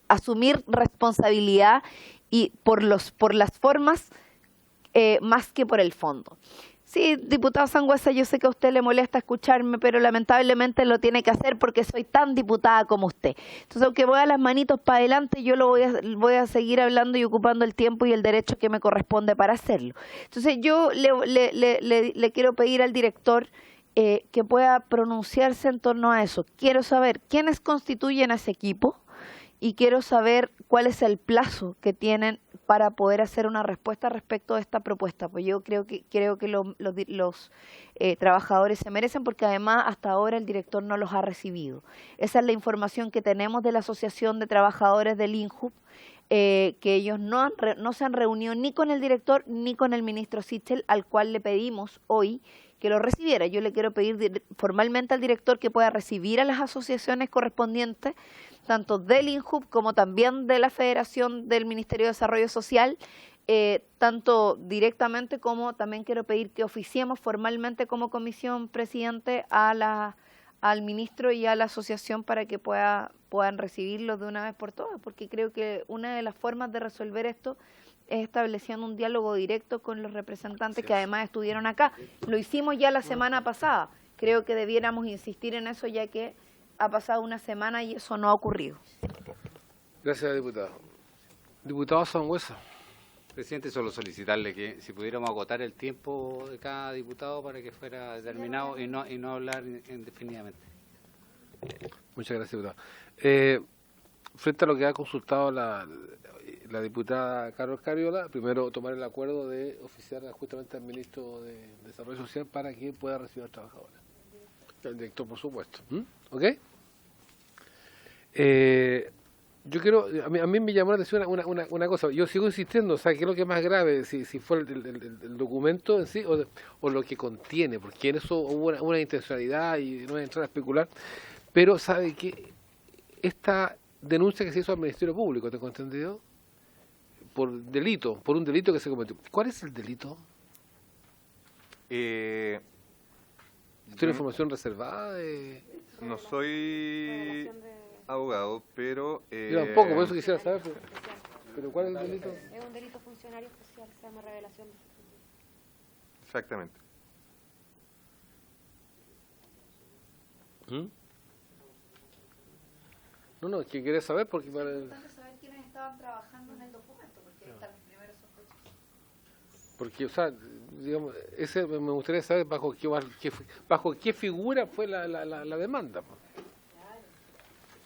asumir responsabilidad y por las formas más que por el fondo. Sí, diputado Sangüesa, yo sé que a usted le molesta escucharme, pero lamentablemente lo tiene que hacer porque soy tan diputada como usted. Entonces, aunque voy a las manitos para adelante, yo lo voy a seguir hablando y ocupando el tiempo y el derecho que me corresponde para hacerlo. Entonces, yo le quiero pedir al director que pueda pronunciarse en torno a eso. Quiero saber quiénes constituyen a ese equipo y quiero saber cuál es el plazo que tienen para poder hacer una respuesta respecto a esta propuesta. Pues yo creo que los trabajadores se merecen, porque además hasta ahora el director no los ha recibido. Esa es la información que tenemos de la Asociación de Trabajadores del INJUB, que ellos no se han reunido ni con el director ni con el ministro Sichel, al cual le pedimos hoy que lo recibiera. Yo le quiero pedir formalmente al director que pueda recibir a las asociaciones correspondientes, tanto del INJUB como también de la Federación del Ministerio de Desarrollo Social, tanto directamente como también quiero pedir que oficiemos formalmente como comisión, presidente, al ministro y a la asociación para que puedan recibirlos de una vez por todas, porque creo que una de las formas de resolver esto es estableciendo un diálogo directo con los representantes que además estuvieron acá. Lo hicimos ya la semana pasada. Creo que debiéramos insistir en eso, ya que ha pasado una semana y eso no ha ocurrido. Gracias, diputado. Diputado Sangüesa. Presidente, solo solicitarle que si pudiéramos agotar el tiempo de cada diputado para que fuera determinado y no hablar indefinidamente. Muchas gracias, diputado. Frente a lo que ha consultado la diputada Carol Cariola, primero tomar el acuerdo de oficiar justamente al ministro de Desarrollo Social para que pueda recibir a los trabajadores. El director, por supuesto. ¿Ok? Yo quiero, a mí me llamó la atención una cosa. Yo sigo insistiendo, o sea, ¿qué es lo que es más grave? Si fue el documento en sí o lo que contiene, porque en eso hubo una intencionalidad y no voy a entrar a especular. Pero, ¿sabe qué? Esta denuncia que se hizo al Ministerio Público, ¿tengo entendido? Por un delito que se cometió. ¿Cuál es el delito? ¿Es una información reservada? No soy abogado, pero... Yo tampoco, por eso quisiera saber. ¿Pero cuál es el delito? Es un delito funcionario especial, se llama revelación de secreto. Exactamente. No, es que querés saber porque... Es importante saber quiénes estaban trabajando en el documento, porque ahí están los primeros sospechosos. Porque, o sea, digamos, ese me gustaría saber bajo qué figura fue la demanda.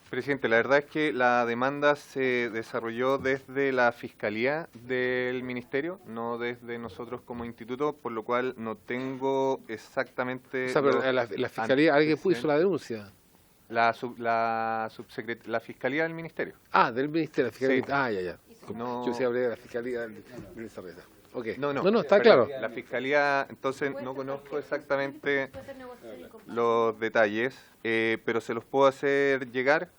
Presidente, la verdad es que la demanda se desarrolló desde la Fiscalía del Ministerio, no desde nosotros como instituto, por lo cual no tengo exactamente... O sea, pero la Fiscalía, ¿alguien hizo la denuncia? La Fiscalía del Ministerio. Ah, del Ministerio, la Fiscalía. Sí. Ah, ya. No. Yo sí hablé de la Fiscalía del Ministerio. Okay. No, está perdón, claro. La Fiscalía, entonces no conozco exactamente los detalles, pero se los puedo hacer llegar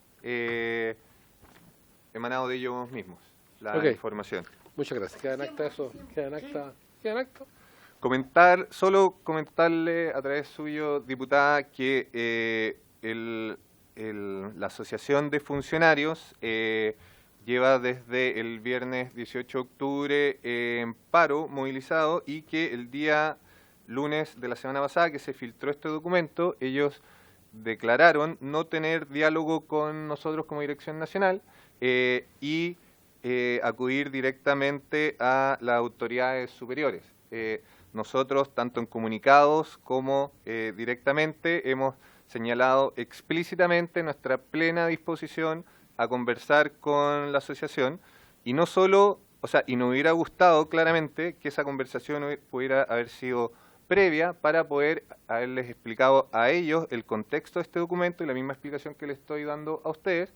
emanado de ellos mismos, la información. Muchas gracias. ¿Queda en acta eso? ¿Queda en acta? Comentarle a través suyo, diputada, que la Asociación de Funcionarios lleva desde el viernes 18 de octubre en paro movilizado y que el día lunes de la semana pasada que se filtró este documento, ellos declararon no tener diálogo con nosotros como Dirección Nacional y acudir directamente a las autoridades superiores. Nosotros, tanto en comunicados como directamente, hemos señalado explícitamente nuestra plena disposición a conversar con la asociación y no solo, y nos hubiera gustado claramente que esa conversación pudiera haber sido previa para poder haberles explicado a ellos el contexto de este documento y la misma explicación que les estoy dando a ustedes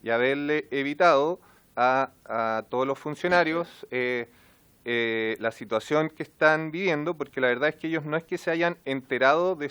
y haberle evitado a todos los funcionarios la situación que están viviendo, porque la verdad es que ellos no es que se hayan enterado de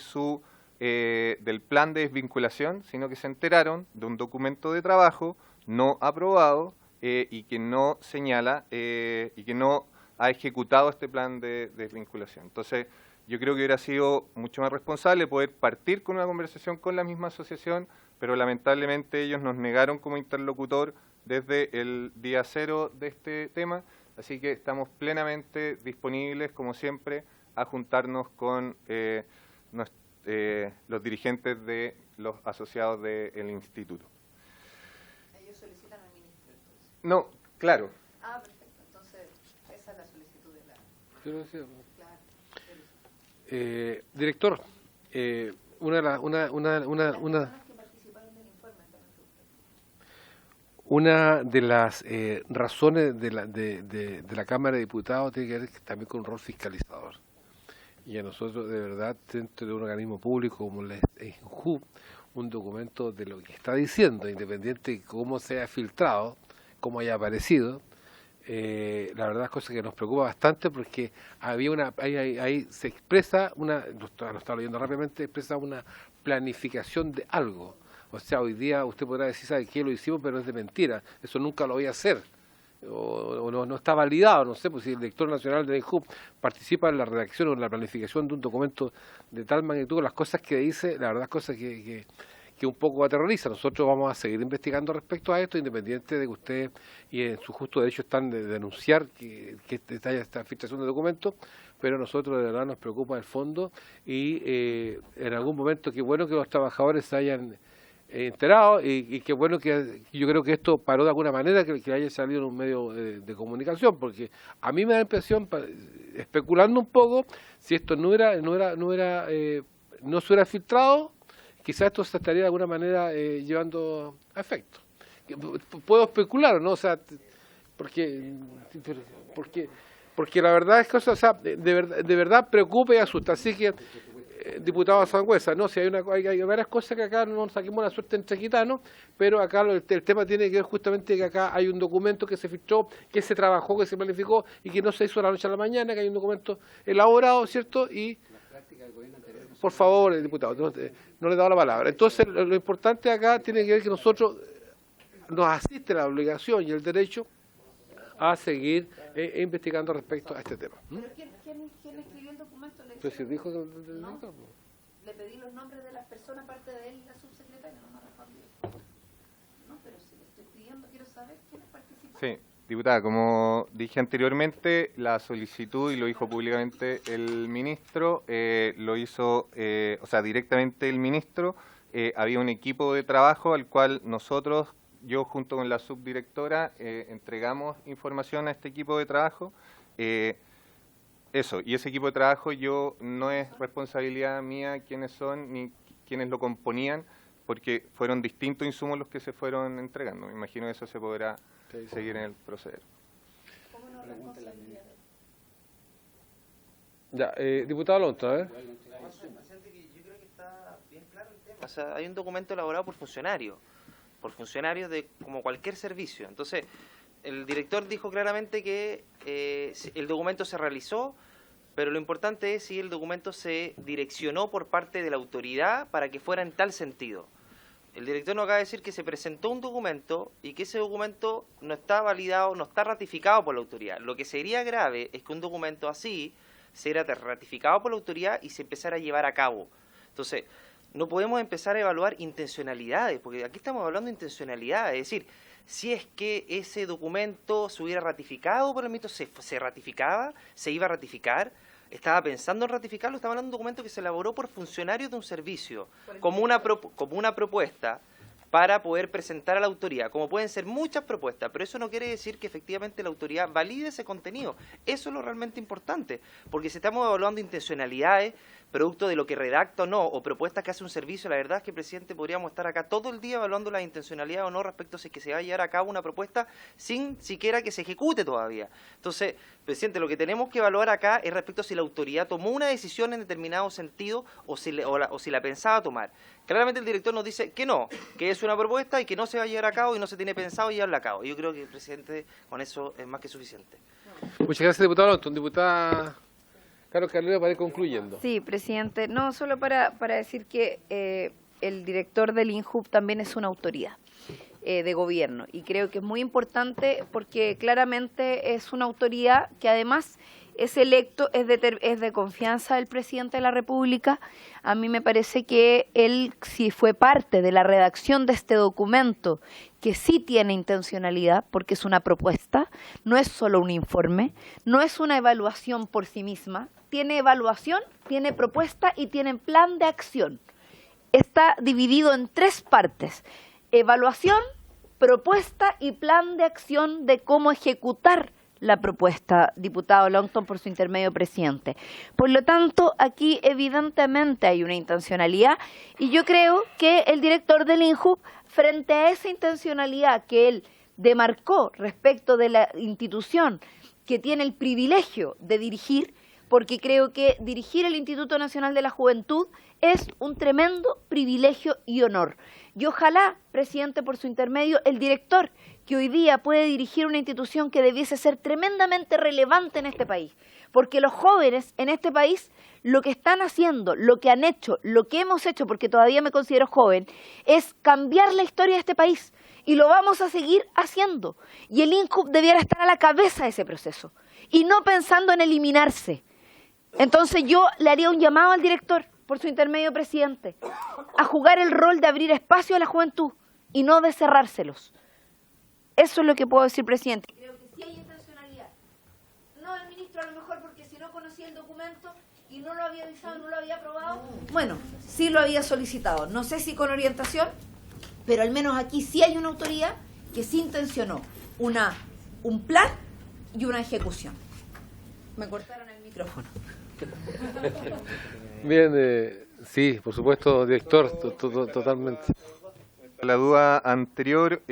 del plan de desvinculación, sino que se enteraron de un documento de trabajo no aprobado y que no señala y que no ha ejecutado este plan de desvinculación. Entonces, yo creo que hubiera sido mucho más responsable poder partir con una conversación con la misma asociación, pero lamentablemente ellos nos negaron como interlocutor desde el día cero de este tema, así que estamos plenamente disponibles, como siempre, a juntarnos con los dirigentes de los asociados del instituto. ¿Ellos solicitan al ministro entonces? No, claro. Ah, perfecto. Entonces, esa es la solicitud de la... Yo lo decía. Claro. Director, una de las razones de la Cámara de Diputados tiene que ver también con un rol fiscalizador. Y a nosotros, de verdad, dentro de un organismo público como la ENJU, un documento de lo que está diciendo, independiente de cómo se haya filtrado, cómo haya aparecido, la verdad es cosa que nos preocupa bastante porque había ahí se expresa lo estaba leyendo rápidamente, expresa una planificación de algo. O sea, hoy día usted podrá decir, ¿sabe qué? Lo hicimos, pero es de mentira. Eso nunca lo voy a hacer. O no está validado, no sé, pues si el director nacional de ENJU participa en la redacción o en la planificación de un documento de tal magnitud, las cosas que dice, la verdad es cosas que un poco aterroriza. Nosotros vamos a seguir investigando respecto a esto, independiente de que usted y en su justo derecho están de denunciar que haya esta filtración de documentos, pero nosotros de verdad nos preocupa el fondo y en algún momento qué bueno que los trabajadores se hayan enterado y qué bueno que yo creo que esto paró de alguna manera que haya salido en un medio de comunicación, porque a mí me da la impresión, especulando un poco, si esto no se hubiera filtrado, quizás esto se estaría de alguna manera llevando a efecto. Puedo especular, ¿no? O sea, porque la verdad es que, o sea, de verdad preocupa y asusta. Así que, diputado Sangüesa, no, si hay varias cosas que acá no nos saquemos la suerte entre gitanos, pero acá el tema tiene que ver justamente que acá hay un documento que se filtró, que se trabajó, que se planificó y que no se hizo de la noche a la mañana, que hay un documento elaborado, ¿cierto? Y por favor, diputado, no le he dado la palabra. Entonces, lo importante acá tiene que ver que nosotros nos asiste la obligación y el derecho a seguir investigando respecto a este tema. ¿Pero quién escribió el documento? Pues si dijo que no. Le pedí los nombres de las personas, aparte de él, la subsecretaria, no me respondió. No, pero si le estoy pidiendo, quiero saber quiénes participaron. Sí, Diputada, como dije anteriormente, la solicitud, y lo dijo públicamente el ministro, lo hizo, directamente el ministro. Había un equipo de trabajo al cual nosotros, yo junto con la subdirectora, entregamos información a este equipo de trabajo. Y ese equipo de trabajo no es responsabilidad mía quiénes son ni quiénes lo componían, porque fueron distintos insumos los que se fueron entregando. Me imagino que eso se podrá seguir en el proceder. Ya, diputado Alonso, a ver. O sea, hay un documento elaborado por funcionarios de como cualquier servicio. Entonces, el director dijo claramente que el documento se realizó, pero lo importante es si el documento se direccionó por parte de la autoridad para que fuera en tal sentido. El director nos acaba de decir que se presentó un documento y que ese documento no está validado, no está ratificado por la autoridad. Lo que sería grave es que un documento así sea ratificado por la autoridad y se empezara a llevar a cabo. Entonces, no podemos empezar a evaluar intencionalidades, porque aquí estamos hablando de intencionalidades, es decir, si es que ese documento se hubiera ratificado por el ministro, se ratificaba, se iba a ratificar, estaba pensando en ratificarlo, estaba hablando de un documento que se elaboró por funcionarios de un servicio, como una propuesta para poder presentar a la autoridad, como pueden ser muchas propuestas, pero eso no quiere decir que efectivamente la autoridad valide ese contenido. Eso es lo realmente importante, porque si estamos evaluando intencionalidades, producto de lo que redacta o no, o propuestas que hace un servicio, la verdad es que, presidente, podríamos estar acá todo el día evaluando la intencionalidad o no respecto a si es que se va a llevar a cabo una propuesta sin siquiera que se ejecute todavía. Entonces, presidente, lo que tenemos que evaluar acá es respecto a si la autoridad tomó una decisión en determinado sentido o si la pensaba tomar. Claramente el director nos dice que no, que es una propuesta y que no se va a llevar a cabo y no se tiene pensado llevarla a cabo. Yo creo que, presidente, con eso es más que suficiente. Muchas gracias, diputado Alonso. Diputada Carol Carolina, para ir concluyendo. Sí, presidente. No, solo para decir que el director del INJUV también es una autoridad de gobierno y creo que es muy importante porque claramente es una autoridad que además es electo, es de confianza del presidente de la República. A mí me parece que él, si fue parte de la redacción de este documento, que sí tiene intencionalidad, porque es una propuesta, no es solo un informe, no es una evaluación por sí misma, tiene evaluación, tiene propuesta y tiene plan de acción. Está dividido en 3 partes: evaluación, propuesta y plan de acción de cómo ejecutar la propuesta, diputado Longton, por su intermedio, presidente. Por lo tanto, aquí evidentemente hay una intencionalidad y yo creo que el director del INJUV, frente a esa intencionalidad que él demarcó respecto de la institución que tiene el privilegio de dirigir, porque creo que dirigir el Instituto Nacional de la Juventud es un tremendo privilegio y honor. Y ojalá, presidente, por su intermedio, el director que hoy día puede dirigir una institución que debiese ser tremendamente relevante en este país, porque los jóvenes en este país lo que están haciendo, lo que han hecho, lo que hemos hecho, porque todavía me considero joven, es cambiar la historia de este país y lo vamos a seguir haciendo. Y el INJUV debiera estar a la cabeza de ese proceso y no pensando en eliminarse. Entonces yo le haría un llamado al director, por su intermedio, presidente, a jugar el rol de abrir espacio a la juventud y no de cerrárselos. Eso es lo que puedo decir, presidente. Creo que sí hay intencionalidad. No el ministro, a lo mejor porque si no conocía el documento y no lo había avisado, no lo había aprobado, bueno, sí lo había solicitado. No sé si con orientación, pero al menos aquí sí hay una autoridad que sí intencionó un plan y una ejecución. Me cortaron el micrófono. Bien, sí, por supuesto, director, totalmente. La duda anterior,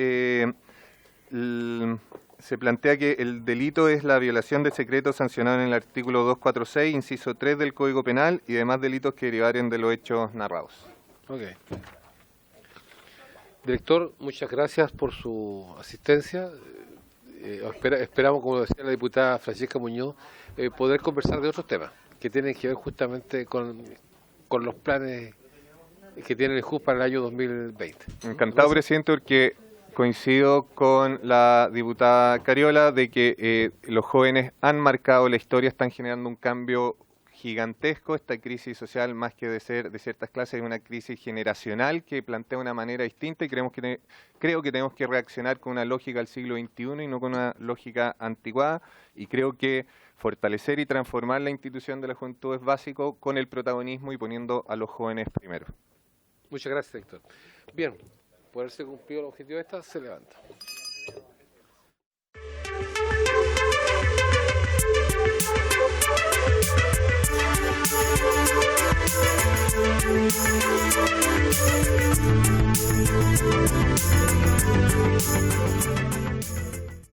se plantea que el delito es la violación de secreto sancionado en el artículo 246, inciso 3 del Código Penal y demás delitos que derivaren de los hechos narrados. Ok. Director, muchas gracias por su asistencia. Esperamos, como decía la diputada Francisca Muñoz, poder conversar de otros temas que tienen que ver justamente con los planes que tiene el JUV para el año 2020. Encantado, presidente, porque coincido con la diputada Cariola de que los jóvenes han marcado la historia, están generando un cambio gigantesco. Esta crisis social, más que de ser de ciertas clases, es una crisis generacional que plantea una manera distinta y creo que tenemos que reaccionar con una lógica del siglo XXI y no con una lógica anticuada, y creo que fortalecer y transformar la institución de la juventud es básico, con el protagonismo y poniendo a los jóvenes primero. Muchas gracias, Héctor. Bien, por haberse cumplido el objetivo de esta, se levanta.